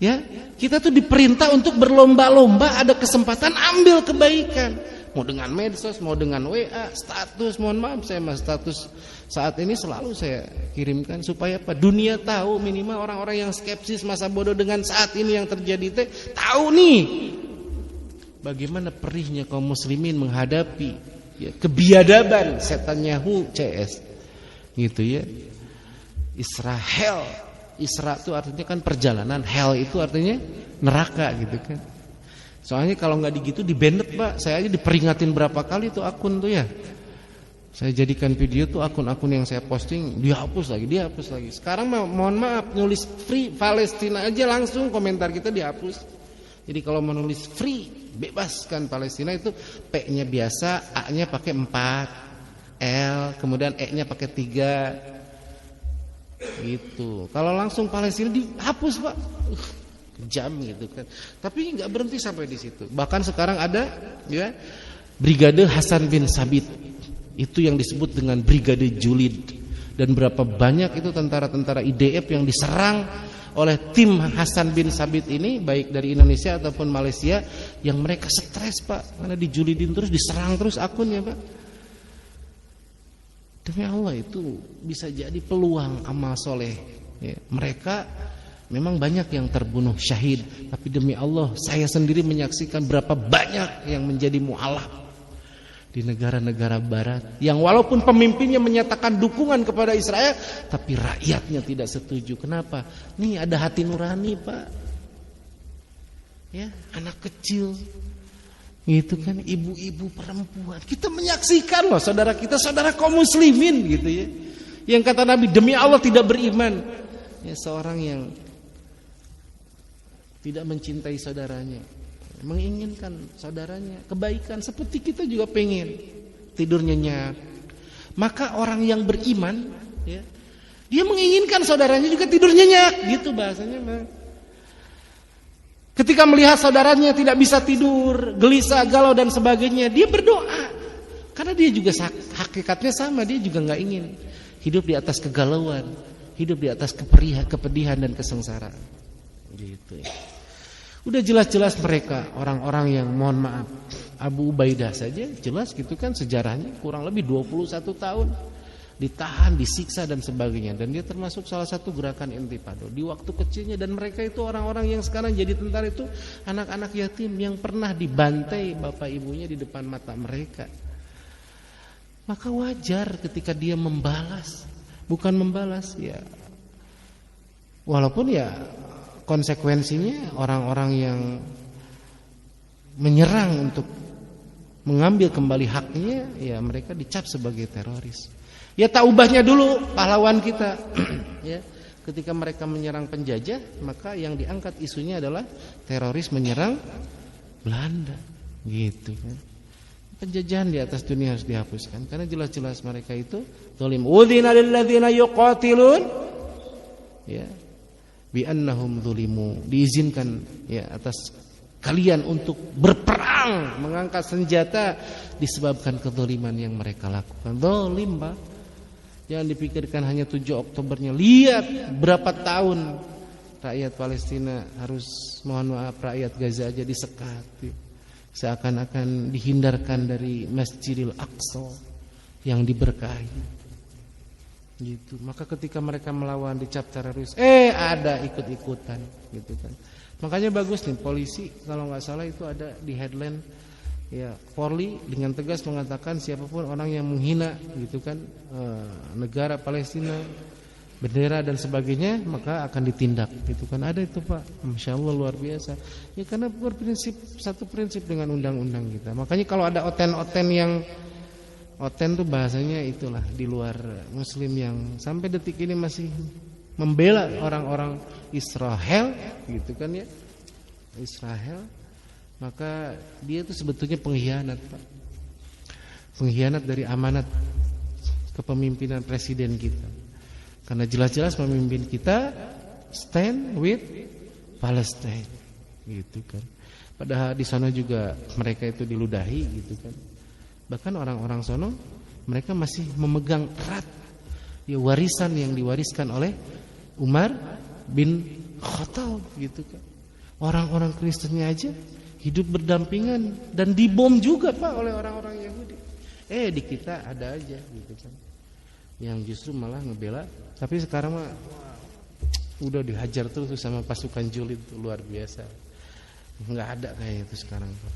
Ya, kita tuh diperintah untuk berlomba-lomba, ada kesempatan ambil kebaikan. Mau dengan medsos, mau dengan WA, status, mohon maaf saya mas status saat ini selalu saya kirimkan supaya apa? Dunia tahu, minimal orang-orang yang skepsis masa bodoh dengan saat ini yang terjadi tahu nih bagaimana perihnya kaum muslimin menghadapi kebiadaban setanyahu CS gitu ya. Israel, Isra itu artinya kan perjalanan, hell itu artinya neraka gitu kan. Soalnya kalau nggak digitu dibanet Pak, saya aja diperingatin berapa kali tuh akun tuh ya. Saya jadikan video tuh akun-akun yang saya posting dihapus lagi. Sekarang mohon maaf, nulis free Palestina aja langsung komentar kita dihapus. Jadi kalau menulis free, bebaskan Palestina itu P-nya biasa, A-nya pakai 4, L, kemudian E-nya pakai 3. Gitu. Kalau langsung Palestina dihapus, Pak. Kejam gitu kan. Tapi enggak berhenti sampai di situ. Bahkan sekarang ada ya Brigade Hasan bin Sabit. Itu yang disebut dengan Brigade Julid. Dan berapa banyak itu tentara-tentara IDF yang diserang oleh tim Hasan bin Sabit ini, baik dari Indonesia ataupun Malaysia, yang mereka stres Pak, karena dijulidin terus, diserang terus akunnya Pak. Demi Allah itu bisa jadi peluang amal soleh ya. Mereka memang banyak yang terbunuh syahid, tapi demi Allah saya sendiri menyaksikan berapa banyak yang menjadi mu'alaf di negara-negara barat yang walaupun pemimpinnya menyatakan dukungan kepada Israel, tapi rakyatnya tidak setuju. Kenapa? Nih ada hati nurani Pak ya, anak kecil gitu kan, ibu-ibu, perempuan, kita menyaksikan loh saudara kita, saudara kaum muslimin gitu ya, yang kata Nabi demi Allah tidak beriman ya, seorang yang tidak mencintai saudaranya, menginginkan saudaranya kebaikan seperti kita juga pengen tidur nyenyak. Maka orang yang beriman ya, dia menginginkan saudaranya juga tidur nyenyak, gitu bahasanya Bang. Ketika melihat saudaranya tidak bisa tidur, gelisah, galau dan sebagainya, dia berdoa. Karena dia juga hakikatnya sama, dia juga enggak ingin hidup di atas kegalauan, hidup di atas kepedihan dan kesengsaraan. Gitu ya. Udah jelas-jelas mereka orang-orang yang mohon maaf, Abu Ubaidah saja jelas gitu kan sejarahnya, kurang lebih 21 tahun ditahan, disiksa dan sebagainya, dan dia termasuk salah satu gerakan intifado di waktu kecilnya. Dan mereka itu orang-orang yang sekarang jadi tentara itu anak-anak yatim yang pernah dibantai bapak ibunya di depan mata mereka. Maka wajar ketika dia membalas, bukan membalas ya, walaupun ya konsekuensinya orang-orang yang menyerang untuk mengambil kembali haknya, ya mereka dicap sebagai teroris. Ya tak ubahnya dulu pahlawan kita. Ya, ketika mereka menyerang penjajah, maka yang diangkat isunya adalah teroris menyerang Belanda, gitu kan. Penjajahan di atas dunia harus dihapuskan karena jelas-jelas mereka itu zalim. Udzina lil ladzina yuqatilun, ya, bi annahum zulimu, diizinkan ya atas kalian untuk berperang, mengangkat senjata disebabkan kezaliman yang mereka lakukan. Zalim, Pak. Jangan dipikirkan hanya 7 Oktobernya. Lihat berapa tahun rakyat Palestina harus, mohon maaf, rakyat Gaza aja disekat. Seakan-akan dihindarkan dari Masjidil Aqsa yang diberkahi. Gitu. Maka ketika mereka melawan dicap teroris, ada ikut-ikutan, gitu kan. Makanya bagus nih polisi, kalau nggak salah itu ada di headline, ya, Polri dengan tegas mengatakan siapapun orang yang menghina, gitu kan, negara Palestina, bendera dan sebagainya, maka akan ditindak, gitu kan. Ada itu, Pak. Masya Allah, luar biasa. Ya karena berprinsip, satu prinsip dengan undang-undang kita. Makanya kalau ada oten-oten yang, oten tuh bahasanya itulah di luar Muslim yang sampai detik ini masih membela orang-orang Israel, gitu kan ya, Israel, maka dia itu sebetulnya pengkhianat, Pak. Pengkhianat dari amanat kepemimpinan presiden kita. Karena jelas-jelas pemimpin kita stand with Palestine, gitu kan. Padahal di sana juga mereka itu diludahi, gitu kan. Bahkan orang-orang sono mereka masih memegang erat ya warisan yang diwariskan oleh Umar bin Khattab, gitu kan. Orang-orang Kristennya aja hidup berdampingan dan dibom juga, Pak, oleh orang-orang Yahudi. Di kita ada aja, gitu kan, yang justru malah ngebela. Tapi sekarang mah udah dihajar terus sama pasukan julid tuh, luar biasa. Nggak ada kayak itu sekarang, Pak.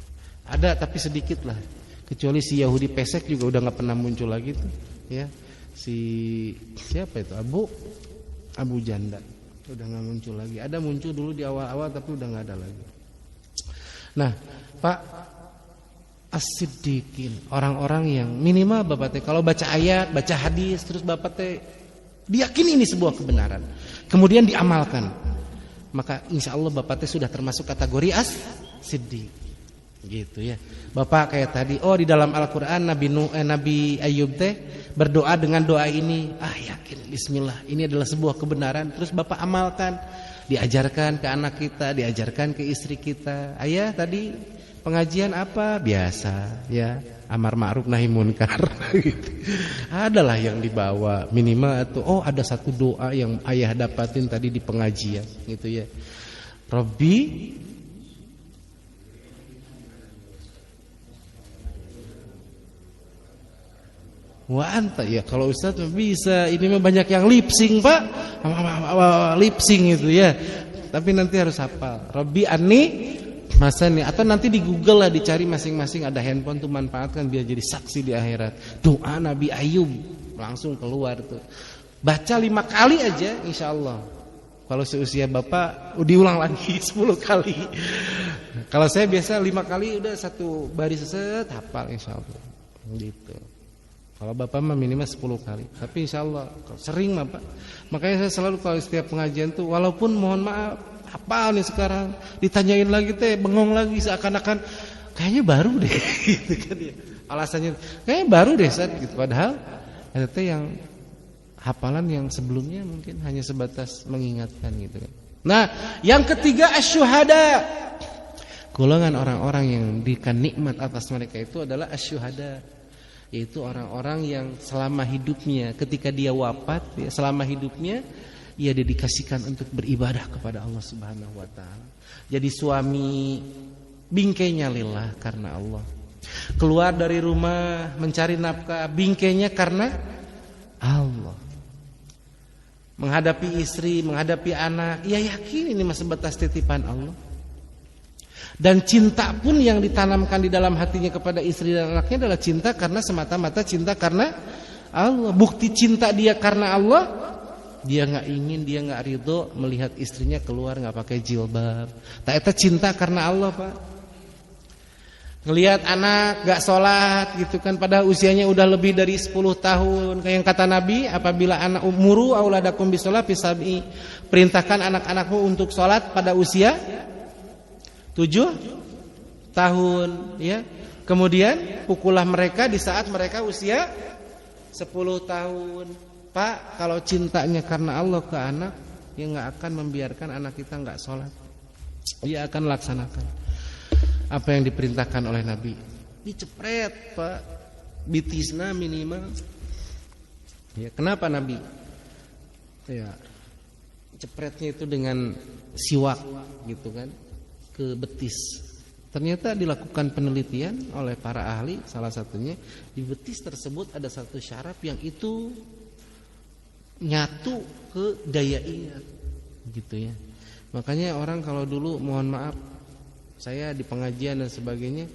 Ada tapi sedikit lah. Kecuali si Yahudi pesek juga udah nggak pernah muncul lagi tuh, ya. Si siapa itu? Abu Janda udah nggak muncul lagi. Ada muncul dulu di awal-awal tapi udah nggak ada lagi. Nah, Pak, as-siddiqin, orang-orang yang minimal Bapak teh kalau baca ayat, baca hadis, terus Bapak teh diyakini ini sebuah kebenaran, kemudian diamalkan, maka insya Allah Bapak teh sudah termasuk kategori as-siddiq, gitu ya. Bapak kayak tadi, di dalam Al-Quran Nabi Ayub teh berdoa dengan doa ini, yakin bismillah ini adalah sebuah kebenaran, terus Bapak amalkan, diajarkan ke anak kita, diajarkan ke istri kita. Ayah tadi pengajian apa? Biasa ya, amar ma'ruf nahi munkar gitu. Adalah yang dibawa minimal atau ada satu doa yang ayah dapatin tadi di pengajian, gitu ya. Rabbi wa anta, ya kalau Ustaz bisa, ini mah banyak yang lip sync, Pak. Lip sync itu ya. Tapi nanti harus hafal. Rabbi anni masani, atau nanti di Google lah dicari masing-masing ada handphone tuh, manfaatkan biar jadi saksi di akhirat. Doa Nabi Ayub langsung keluar tuh. Baca 5 kali aja insya Allah. Kalau seusia Bapak diulang lagi 10 kali. Kalau saya biasa 5 kali udah satu baris set hafal insya Allah. Gitu. Kalau Bapak mah minimal 10 kali. Tapi insya Allah sering Bapak. Makanya saya selalu kalau setiap pengajian tuh, walaupun mohon maaf hafal nih sekarang, ditanyain lagi teh bengong lagi, seakan-akan kayaknya baru deh gitu kan ya. Alasannya kayaknya baru deh Ustaz gitu. Padahal ada teh yang hafalan yang sebelumnya mungkin hanya sebatas mengingatkan, gitu kan. Nah, yang ketiga asyuhada. Golongan orang-orang yang diberikan nikmat atas mereka itu adalah asyuhada, yaitu orang-orang yang selama hidupnya, ketika dia wafat, ya, selama hidupnya ia dedikasikan untuk beribadah kepada Allah Subhanahu wa taala. Jadi suami bingkainya lillah, karena Allah. Keluar dari rumah mencari nafkah, bingkainya karena Allah. Menghadapi istri, menghadapi anak, ia yakin ini masih sebatas titipan Allah. Dan cinta pun yang ditanamkan di dalam hatinya kepada istri dan anaknya adalah cinta karena semata-mata cinta karena Allah. Bukti cinta dia karena Allah, dia nggak ingin, dia nggak ridho melihat istrinya keluar nggak pakai jilbab. Tak itu cinta karena Allah, Pak. ngelihat anak gak sholat gitu kan, padahal usianya udah lebih dari 10 tahun. Kayak yang kata Nabi, apabila anak muru auladakum bisolat fisabi, perintahkan anak-anakmu untuk sholat pada usia 7 tahun, ya. Kemudian pukullah mereka di saat mereka usia 10 tahun. Pak, kalau cintanya karena Allah ke anak, ya gak akan membiarkan anak kita gak sholat. Dia akan laksanakan apa yang diperintahkan oleh Nabi. Dicepret, Pak, bitisna minimal. Ya, kenapa Nabi? Ya, cepretnya itu dengan siwak gitu kan, ke betis. Ternyata dilakukan penelitian oleh para ahli, salah satunya di betis tersebut ada satu syaraf yang itu nyatu ke daya ingat, gitu ya. Makanya orang kalau dulu, mohon maaf, saya di pengajian dan sebagainya,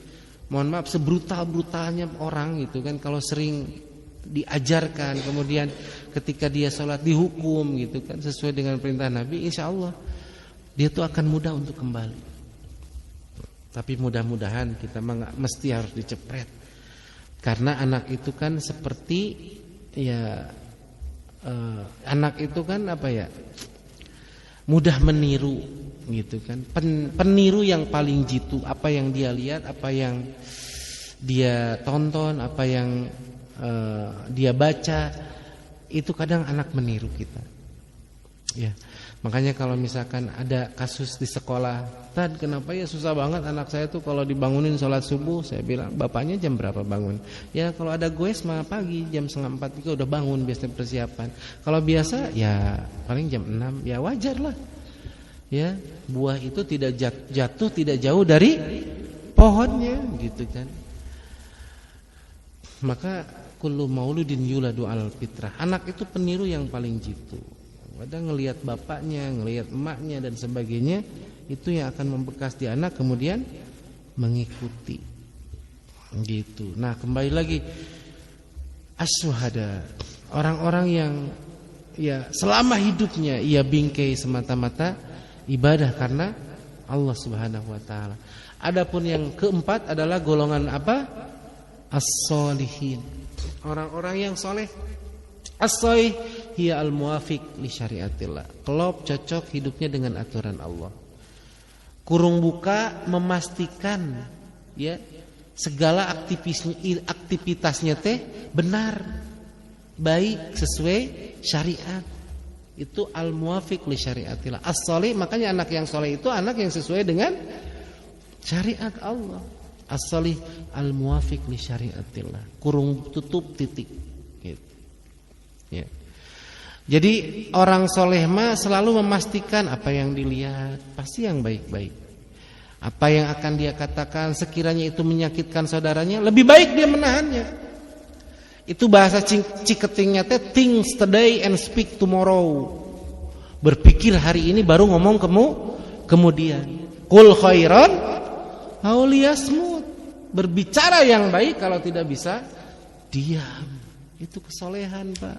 mohon maaf, sebrutal-brutalnya orang gitu kan, kalau sering diajarkan, kemudian ketika dia sholat dihukum gitu kan, sesuai dengan perintah Nabi, insya Allah dia tuh akan mudah untuk kembali. Tapi mudah-mudahan kita mesti harus dicepret, karena anak itu kan seperti ya, anak itu kan apa ya, mudah meniru gitu kan. Peniru yang paling jitu, apa yang dia lihat, apa yang dia tonton, apa yang dia baca, itu kadang anak meniru kita. Ya, makanya kalau misalkan ada kasus di sekolah, Tad, kenapa ya susah banget anak saya tuh kalau dibangunin sholat subuh? Saya bilang, bapaknya jam berapa bangun? Ya kalau ada goes mah pagi jam 3:30 juga udah bangun biasanya persiapan. Kalau biasa ya paling jam 6, ya wajar lah. Ya, buah itu tidak jatuh tidak jauh dari pohonnya gitu kan. Maka kullu mauludin yuladu alal fitrah. Anak itu peniru yang paling jitu. Kadang ngelihat bapaknya, ngelihat emaknya dan sebagainya, itu yang akan membekas di anak, kemudian mengikuti. Gitu. Nah, kembali lagi, as-syuhada, orang-orang yang ya selama hidupnya ia bingkai semata-mata ibadah karena Allah Subhanahu wa taala. Adapun yang keempat adalah golongan apa? As-sholihin. Orang-orang yang soleh. As-sholih hiya al-muwafiq li syariatillah. Klop cocok hidupnya dengan aturan Allah. Kurung buka, memastikan ya segala aktivitasnya teh benar, baik, sesuai syariat. Itu al-muwafiq li syariatillah. As-sholih, makanya anak yang soleh itu anak yang sesuai dengan syariat Allah. As-sholih al-muwafiq li syariatillah. Kurung tutup titik. Gitu. Ya. Jadi orang soleh mah selalu memastikan apa yang dilihat pasti yang baik-baik. Apa yang akan dia katakan sekiranya itu menyakitkan saudaranya, lebih baik dia menahannya. Itu bahasa ciketingnya teh, think today and speak tomorrow. Berpikir hari ini baru ngomong kemudian. Qul khairan aw liyasmut. Berbicara yang baik, kalau tidak bisa diam. Itu kesolehan, Pak.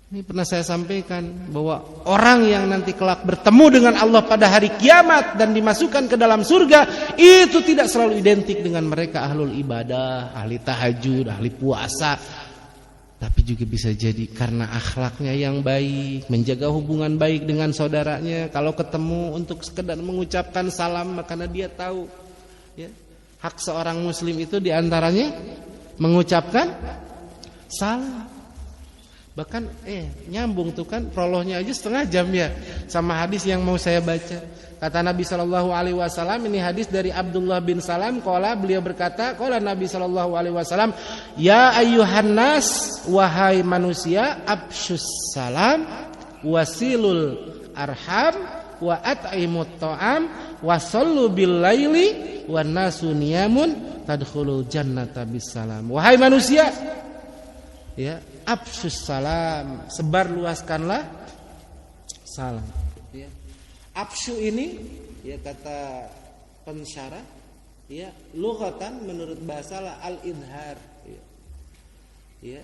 Ini pernah saya sampaikan bahwa orang yang nanti kelak bertemu dengan Allah pada hari kiamat dan dimasukkan ke dalam surga, itu tidak selalu identik dengan mereka ahlul ibadah, ahli tahajud, ahli puasa, tapi juga bisa jadi karena akhlaknya yang baik, menjaga hubungan baik dengan saudaranya. Kalau ketemu untuk sekedar mengucapkan salam, karena dia tahu ya, hak seorang muslim itu diantaranya mengucapkan salam. Bahkan nyambung tuh kan, prolognya aja setengah jam ya sama hadis yang mau saya baca. Kata Nabi SAW, ini hadis dari Abdullah bin Salam, beliau berkata, Nabi SAW, ya ayyuhan nas, wahai manusia, absyus salam, wasilul arham, wa at'imut ta'am, wa sallu bil laili, wa nasu niyamun, tadkhulul jannata bis salam. Wahai manusia, ya, absyus salam, sebar luaskanlah salam. Ya. Absyu ini, ya kata pensyarah, ya lughatan menurut bahasa al-idhar, ya,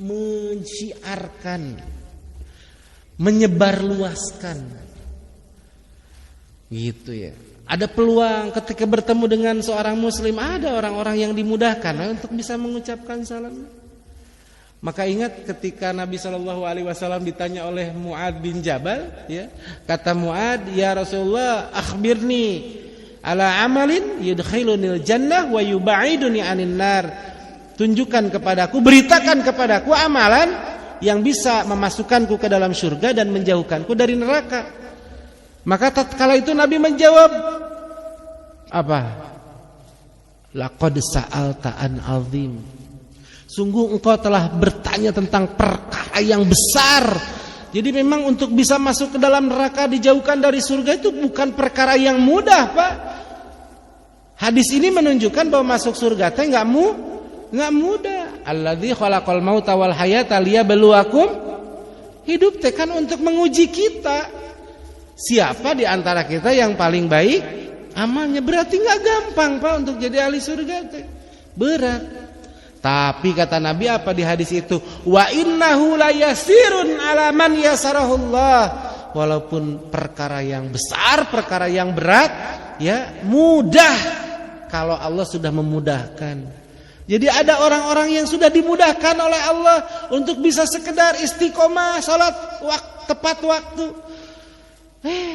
menciarkan, menyebarluaskan, gitu ya. Ada peluang ketika bertemu dengan seorang muslim, ada orang-orang yang dimudahkan untuk bisa mengucapkan salam. Maka ingat ketika Nabi SAW ditanya oleh Mu'ad bin Jabal, ya, kata Mu'ad, ya Rasulullah, akhbirni ala amalin yudkhilunil jannah wa yuba'iduni anin nar. Tunjukkan kepadaku, beritakan kepadaku amalan yang bisa memasukkanku ke dalam surga dan menjauhkanku dari neraka. Maka tatkala itu Nabi menjawab apa? Laqad sa'alta an azim. Sungguh engkau telah bertanya tentang perkara yang besar. Jadi memang untuk bisa masuk ke dalam neraka, dijauhkan dari surga, itu bukan perkara yang mudah, Pak. Hadis ini menunjukkan bahwa masuk surga teh enggak mudah. Alladzi khalaqal mauta wal hayata liyabluwakum. Hidup teh kan untuk menguji kita. Siapa di antara kita yang paling baik amalnya? Berarti enggak gampang, Pak, untuk jadi ahli surga teh. Berat. Tapi kata Nabi apa di hadis itu? Wa innahu layasirun ala man yasarahullah. Walaupun perkara yang besar, perkara yang berat, ya mudah kalau Allah sudah memudahkan. Jadi ada orang-orang yang sudah dimudahkan oleh Allah untuk bisa sekedar istiqomah salat tepat waktu.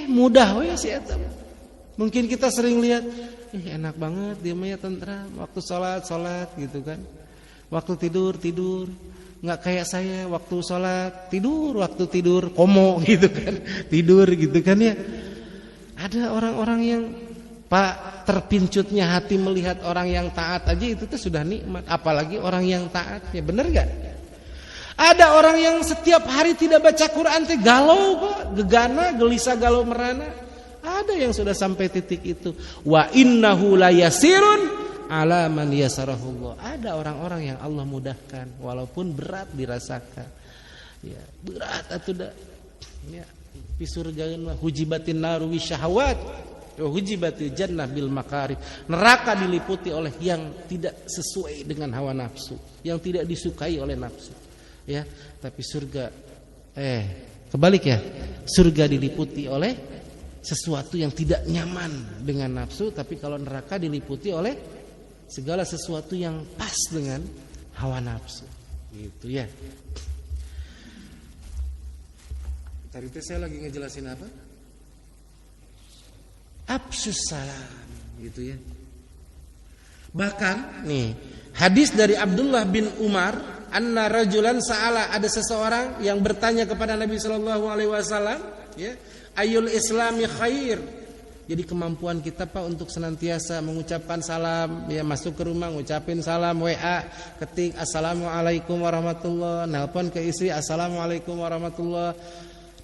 Mudah we si eta. Mungkin kita sering lihat, enak banget dia mah tentram, waktu salat gitu kan. Waktu tidur, nggak kayak saya waktu sholat waktu tidur komo gitu kan, tidur gitu kan ya. Ada orang-orang yang Pak terpincutnya hati melihat orang yang taat aja itu tuh sudah nikmat, apalagi orang yang taat, ya bener gak? Ada orang yang setiap hari tidak baca Quran teh galau Pak, gegana, gelisah, galau merana. Ada yang sudah sampai titik itu. Wa innahu layasirun ala man yasarahullah. Ada orang-orang yang Allah mudahkan walaupun berat dirasakan. Ya, berat atuh da. Ya, di surga mah hujibatin naru bisyahawat wa hujibatil jannah bil makarih. Neraka diliputi oleh yang tidak sesuai dengan hawa nafsu, yang tidak disukai oleh nafsu. Ya, tapi surga kebalik ya. Surga diliputi oleh sesuatu yang tidak nyaman dengan nafsu, tapi kalau neraka diliputi oleh segala sesuatu yang pas dengan hawa nafsu. Gitu ya. Tadi saya lagi ngejelasin apa? Afsyus salam, gitu ya. Bahkan nih, hadis dari Abdullah bin Umar, anna rajulan sa'ala, ada seseorang yang bertanya kepada Nabi sallallahu alaihi wasallam, ya, ayul islami khair. Jadi kemampuan kita Pak untuk senantiasa mengucapkan salam, ya masuk ke rumah ngucapin salam, WA ketik assalamualaikum warahmatullah, nelpon ke istri assalamualaikum warahmatullah.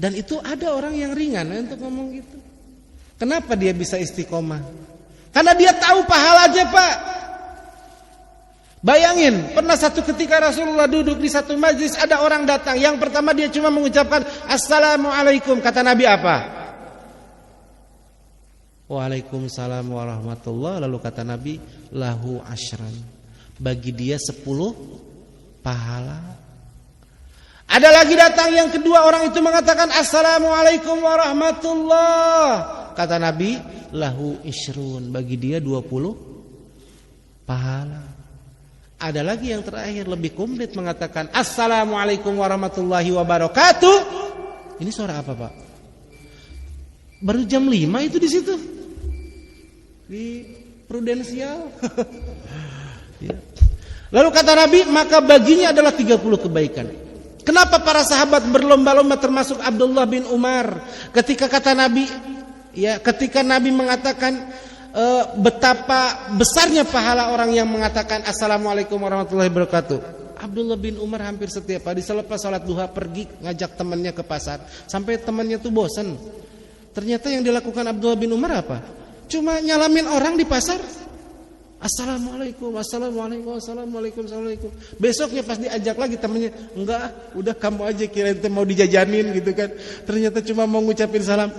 Dan itu ada orang yang ringan untuk ngomong gitu. Kenapa dia bisa istiqomah? Karena dia tahu pahalanya Pak. Bayangin, pernah satu ketika Rasulullah duduk di satu majlis, ada orang datang, yang pertama dia cuma mengucapkan assalamualaikum, kata Nabi apa? Waalaikumsalam warahmatullah. Lalu kata Nabi, lahu asyran, bagi dia 10 pahala. Ada lagi datang yang kedua, orang itu mengatakan assalamualaikum warahmatullah. Kata Nabi, lahu isyrun, bagi dia 20 pahala. Ada lagi yang terakhir lebih komplit, mengatakan assalamualaikum warahmatullahi wabarakatuh. Ini suara apa Pak? Baru jam 5 itu di situ. Di Prudensial. Ya. Lalu kata Nabi, maka baginya adalah 30 kebaikan. Kenapa para sahabat berlomba-lomba termasuk Abdullah bin Umar ketika kata Nabi, ya, ketika Nabi mengatakan betapa besarnya pahala orang yang mengatakan assalamualaikum warahmatullahi wabarakatuh. Abdullah bin Umar hampir setiap hari selepas salat duha pergi ngajak temannya ke pasar, sampai temannya tuh bosan. Ternyata yang dilakukan Abdullah bin Umar apa? Cuma nyalamin orang di pasar. Assalamualaikum, assalamualaikum, assalamualaikum, assalamualaikum. Besoknya pas diajak lagi temannya, enggak, udah kamu aja, kirain mau dijajanin gitu kan. Ternyata cuma mau ngucapin salam.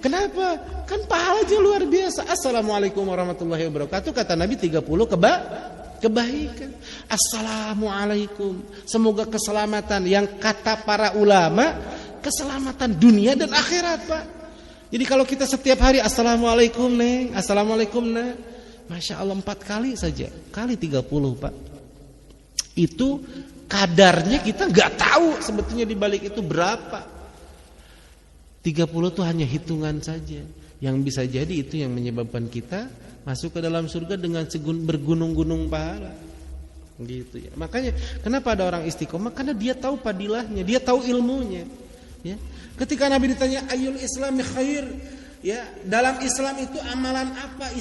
Kenapa? Kan pahala aja luar biasa. Assalamualaikum warahmatullahi wabarakatuh. Kata Nabi 30 kebaikan. Assalamualaikum. Semoga keselamatan yang kata para ulama, keselamatan dunia dan akhirat Pak. Jadi kalau kita setiap hari assalamualaikum neng, assalamualaikum neng, masya Allah 4 kali saja, kali 30 Pak. Itu kadarnya kita nggak tahu sebetulnya di balik itu berapa. 30 itu hanya hitungan saja. Yang bisa jadi itu yang menyebabkan kita masuk ke dalam surga dengan bergunung-gunung pahala. Gitu ya. Makanya kenapa ada orang istiqomah? Karena dia tahu padilahnya, dia tahu ilmunya. Ya. Ketika Nabi ditanya ayyul islami khair, ya, dalam Islam itu amalan apa?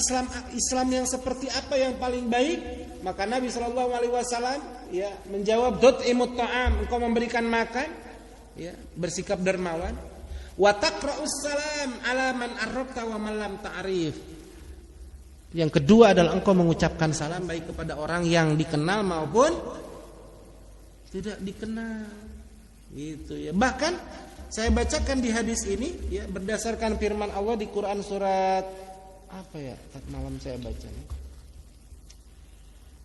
Islam yang seperti apa yang paling baik? Maka Nabi sallallahu alaihi wasallam ya menjawab dut'imut ta'am, engkau memberikan makan, ya, bersikap dermawan. Wa taqra'us salam ala man arrafta wa man lam ta'rif. Yang kedua adalah engkau mengucapkan salam baik kepada orang yang dikenal maupun tidak dikenal. Gitu ya. Bahkan saya bacakan di hadis ini ya berdasarkan firman Allah di Quran surat apa ya? Malam saya bacanya.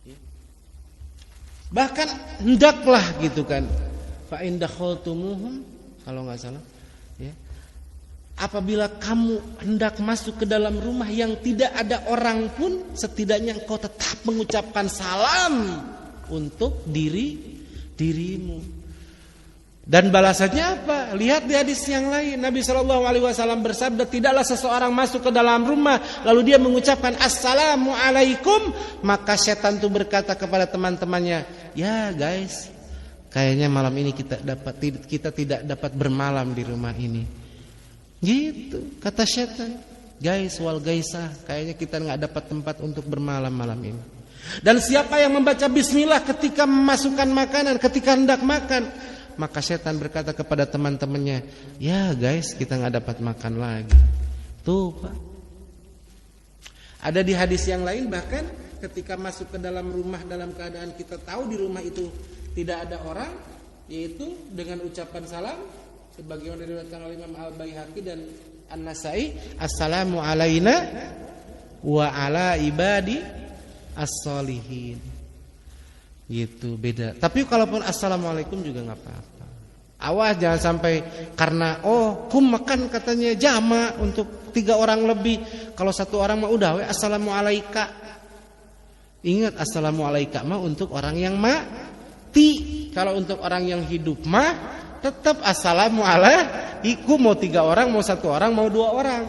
Ya. Bahkan hendaklah gitu kan. Fa in dakhaltumuhum kalau enggak salah ya. Apabila kamu hendak masuk ke dalam rumah yang tidak ada orang pun, setidaknya engkau tetap mengucapkan salam untuk dirimu. Dan balasannya apa? Lihat di hadis yang lain, Nabi SAW bersabda, tidaklah seseorang masuk ke dalam rumah lalu dia mengucapkan assalamualaikum, maka setan itu berkata kepada teman-temannya, ya guys, kayaknya malam ini kita tidak dapat bermalam di rumah ini. Gitu kata setan. Guys wal gaisah, kayaknya kita nggak dapat tempat untuk bermalam malam ini. Dan siapa yang membaca bismillah ketika memasukkan makanan, ketika hendak makan, maka setan berkata kepada teman-temannya, ya guys, kita nggak dapat makan lagi. Tuh Pak. Ada di hadis yang lain bahkan ketika masuk ke dalam rumah dalam keadaan kita tahu di rumah itu tidak ada orang, yaitu dengan ucapan salam sebagaimana diriwayatkan oleh Imam Al-Baihaqi dan An-Nasai, assalamu alaina wa ala ibadi as-solihin. Gitu, beda. Tapi kalaupun assalamualaikum juga nggak apa-apa. Awas jangan sampai karena makan katanya jama untuk 3 orang lebih. Kalau 1 orang mah udah assalamualaika. Ingat assalamualaika mah untuk orang yang mati. Kalau untuk orang yang hidup mah tetap assalamualaikum, mau 3 orang, mau 1 orang, mau 2 orang.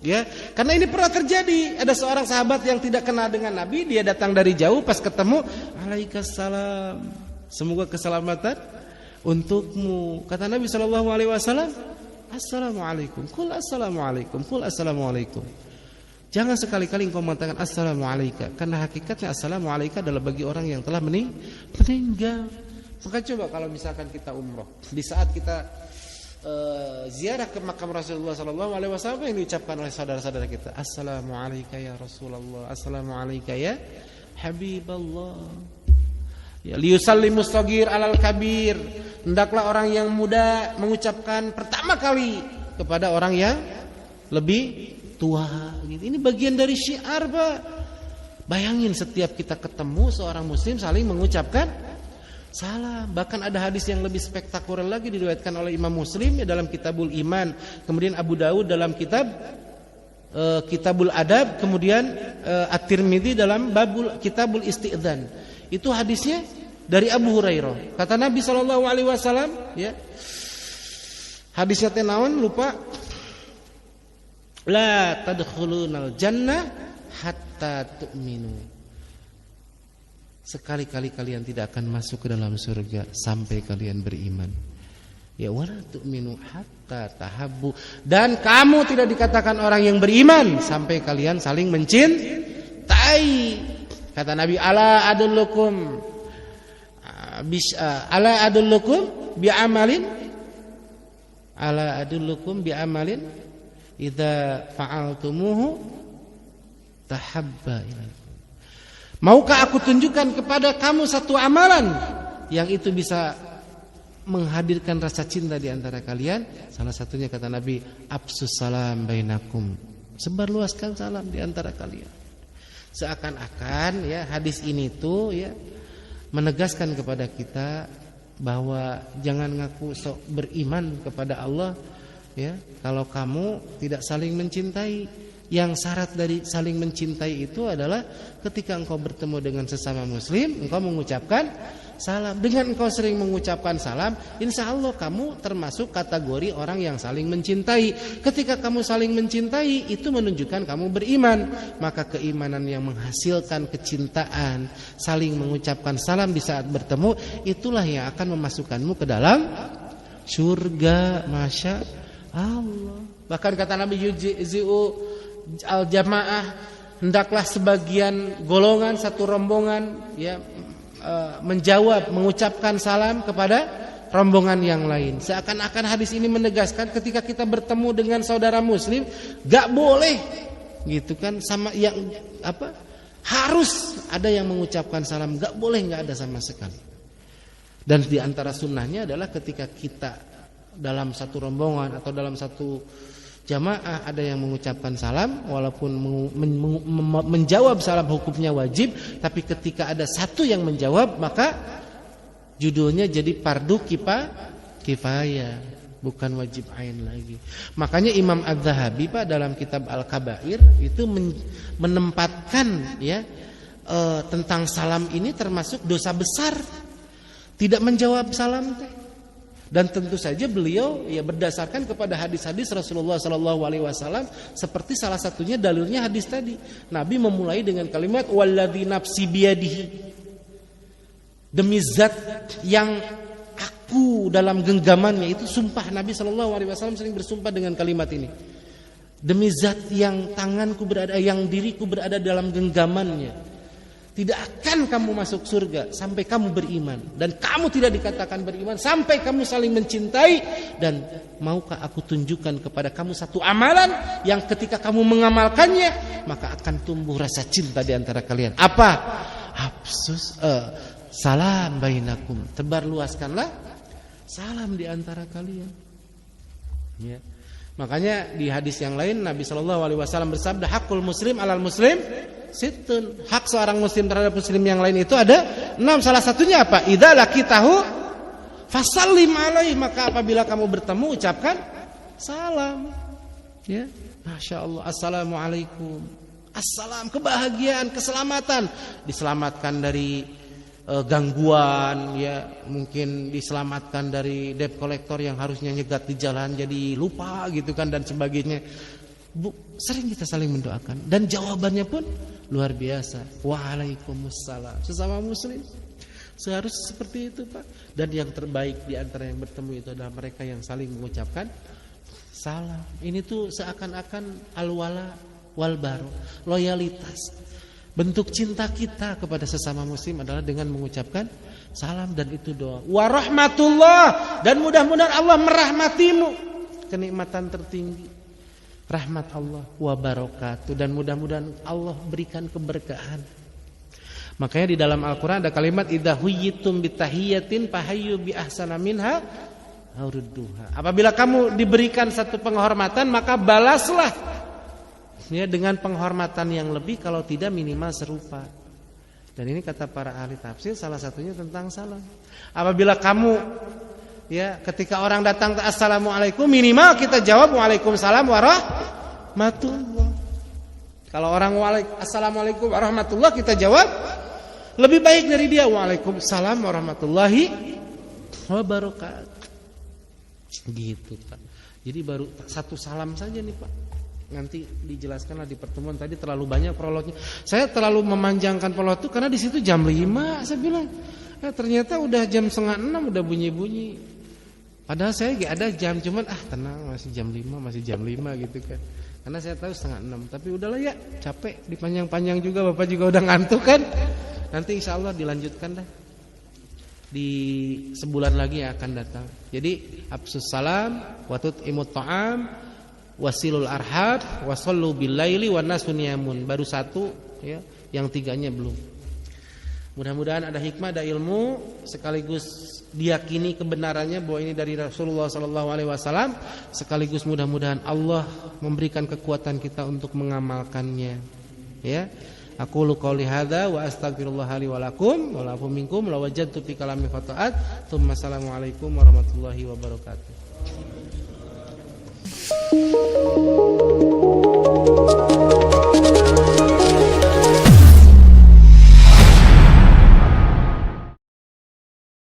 Ya, karena ini pernah terjadi. Ada seorang sahabat yang tidak kenal dengan Nabi, dia datang dari jauh, pas ketemu, "Alaikassalam. Semoga keselamatan untukmu." Kata Nabi SAW, "Assalamualaikum." Qul assalamualaikum. Qul assalamualaikum. Jangan sekali-kali engkau mengatakan assalamualaikum, karena hakikatnya assalamualaikum adalah bagi orang yang telah meninggal. Maka coba kalau misalkan kita umroh, di saat kita ziarah ke makam Rasulullah SAW, yang diucapkan oleh saudara-saudara kita, assalamualaikum ya Rasulullah, assalamualaikum ya Habiballah. Ya, liyusallimus shagir alal kabir. Hendaklah orang yang muda mengucapkan pertama kali kepada orang yang lebih tua. Ini bagian dari syiar, Pak. Bayangin setiap kita ketemu seorang muslim saling mengucapkan salam. Bahkan ada hadis yang lebih spektakuler lagi diriwayatkan oleh Imam Muslim dalam Kitabul Iman, kemudian Abu Daud dalam Kitabul Adab, kemudian At-Tirmidzi dalam Kitabul Isti'dzan. Itu hadisnya dari Abu Hurairah. Kata Nabi SAW, ya. Hadisnya teh naon lupa. La tadkhulunal jannah hatta tu'minu. Sekali-kali kalian tidak akan masuk ke dalam surga sampai kalian beriman. Ya wala tu'minu hatta tahabbu. Dan kamu tidak dikatakan orang yang beriman sampai kalian saling mencintai. Kata Nabi, ala adullukum bi'amalin, ala adullukum bi'amalin idza fa'altumuhu tahabba ilaikum. Maukah aku tunjukkan kepada kamu satu amalan yang itu bisa menghadirkan rasa cinta di antara kalian? Salah satunya kata Nabi, afsus salam bainakum. Sebarluaskan salam di antara kalian. Seakan-akan ya hadis ini tuh ya menegaskan kepada kita bahwa jangan ngaku sok beriman kepada Allah ya, kalau kamu tidak saling mencintai. Yang syarat dari saling mencintai itu adalah ketika engkau bertemu dengan sesama muslim, engkau mengucapkan salam. Dengan engkau sering mengucapkan salam, insya Allah kamu termasuk kategori orang yang saling mencintai. Ketika kamu saling mencintai, itu menunjukkan kamu beriman. Maka keimanan yang menghasilkan kecintaan, saling mengucapkan salam di saat bertemu, itulah yang akan memasukkanmu ke dalam surga. Masya Allah. Bahkan kata Nabi, yuji'u al-jamaah, hendaklah sebagian golongan, satu rombongan, ya, menjawab, mengucapkan salam kepada rombongan yang lain. Seakan-akan hadis ini menegaskan ketika kita bertemu dengan saudara muslim, gak boleh gitu kan, sama yang apa, harus ada yang mengucapkan salam, gak boleh gak ada sama sekali. Dan di antara sunnahnya adalah ketika kita dalam satu rombongan atau dalam satu jamaah ada yang mengucapkan salam, walaupun menjawab salam hukumnya wajib, tapi ketika ada satu yang menjawab, maka judulnya jadi fardu kifayah, bukan wajib ain lagi. Makanya Imam Az-Zahabi Pak dalam kitab Al-Kabair itu menempatkan ya tentang salam ini termasuk dosa besar, tidak menjawab salam teh. Dan tentu saja beliau ya berdasarkan kepada hadis-hadis Rasulullah SAW, seperti salah satunya dalilnya hadis tadi. Nabi memulai dengan kalimat walladzi nafsi biyadihi, demi zat yang aku dalam genggamannya. Itu sumpah Nabi SAW sering bersumpah dengan kalimat ini. Demi zat yang tanganku berada, yang diriku berada dalam genggamannya, tidak akan kamu masuk surga sampai kamu beriman, dan kamu tidak dikatakan beriman sampai kamu saling mencintai. Dan maukah aku tunjukkan kepada kamu satu amalan yang ketika kamu mengamalkannya maka akan tumbuh rasa cinta di antara kalian. Apa? Hafsus salam bainakum, tebarluaskanlah salam di antara kalian. Ya. Makanya di hadis yang lain Nabi SAW bersabda, hakul muslim alal muslim situn, hak seorang muslim terhadap muslim yang lain itu ada 6. Salah satunya apa? Idza laqitahu fasallim alaihi, maka apabila kamu bertemu ucapkan salam. Ya, Masya Allah. Assalamualaikum. Assalam, kebahagiaan, keselamatan, diselamatkan dari gangguan, ya, mungkin diselamatkan dari debt collector yang harusnya nyegat di jalan jadi lupa gitu kan, dan sebagainya. Sering kita saling mendoakan, dan jawabannya pun luar biasa. Waalaikumsalam. Sesama muslim seharusnya seperti itu Pak. Dan yang terbaik di antara yang bertemu itu adalah mereka yang saling mengucapkan salam. Ini tuh seakan-akan al-wala wal baro, loyalitas. Bentuk cinta kita kepada sesama muslim adalah dengan mengucapkan salam, dan itu doa. Wa rahmatullah, dan mudah-mudahan Allah merahmatimu, kenikmatan tertinggi. Rahmat Allah wa barakatuh, dan mudah-mudahan Allah berikan keberkahan. Makanya di dalam Al-Quran ada kalimat idza huyyitum bitahiyatin fahayyu bi ahsana minha aw rudduha. Apabila kamu diberikan satu penghormatan, maka balaslah ya dengan penghormatan yang lebih, kalau tidak minimal serupa. Dan ini kata para ahli tafsir salah satunya tentang salam. Apabila kamu ya ketika orang datang assalamualaikum, minimal kita jawab waalaikumsalam warahmatullah. Kalau orang assalamualaikum warahmatullah, kita jawab lebih baik dari dia waalaikumsalam warahmatullahi wabarakatuh. Gitu Pak. Jadi baru satu salam saja nih Pak. Nanti dijelaskanlah di pertemuan, tadi terlalu banyak prolognya. Saya terlalu memanjangkan prolog itu karena di situ jam 5 saya bilang. Ternyata udah jam 5:30 udah bunyi-bunyi. Padahal saya gak ada jam, cuman tenang, masih jam 5 gitu kan. Karena saya tahu 5:30, tapi udahlah ya, capek dipanjang-panjang juga, Bapak juga udah ngantuk kan. Nanti insya Allah dilanjutkan dah di sebulan lagi yang akan datang. Jadi absus salam, watut imut ta'am, wasilul arhad, wasallu bil laili wan nasu niyamun. Baru satu ya, yang tiganya belum. Mudah-mudahan ada hikmah, ada ilmu, sekaligus diyakini kebenarannya bahwa ini dari Rasulullah SAW, sekaligus mudah-mudahan Allah memberikan kekuatan kita untuk mengamalkannya. Ya, aku qouli hadza wa astaghfirullah li wa lakum wa lakum minkum la wajadtu fi kalami fata'at. Assalamualaikum warahmatullahi wabarakatuh.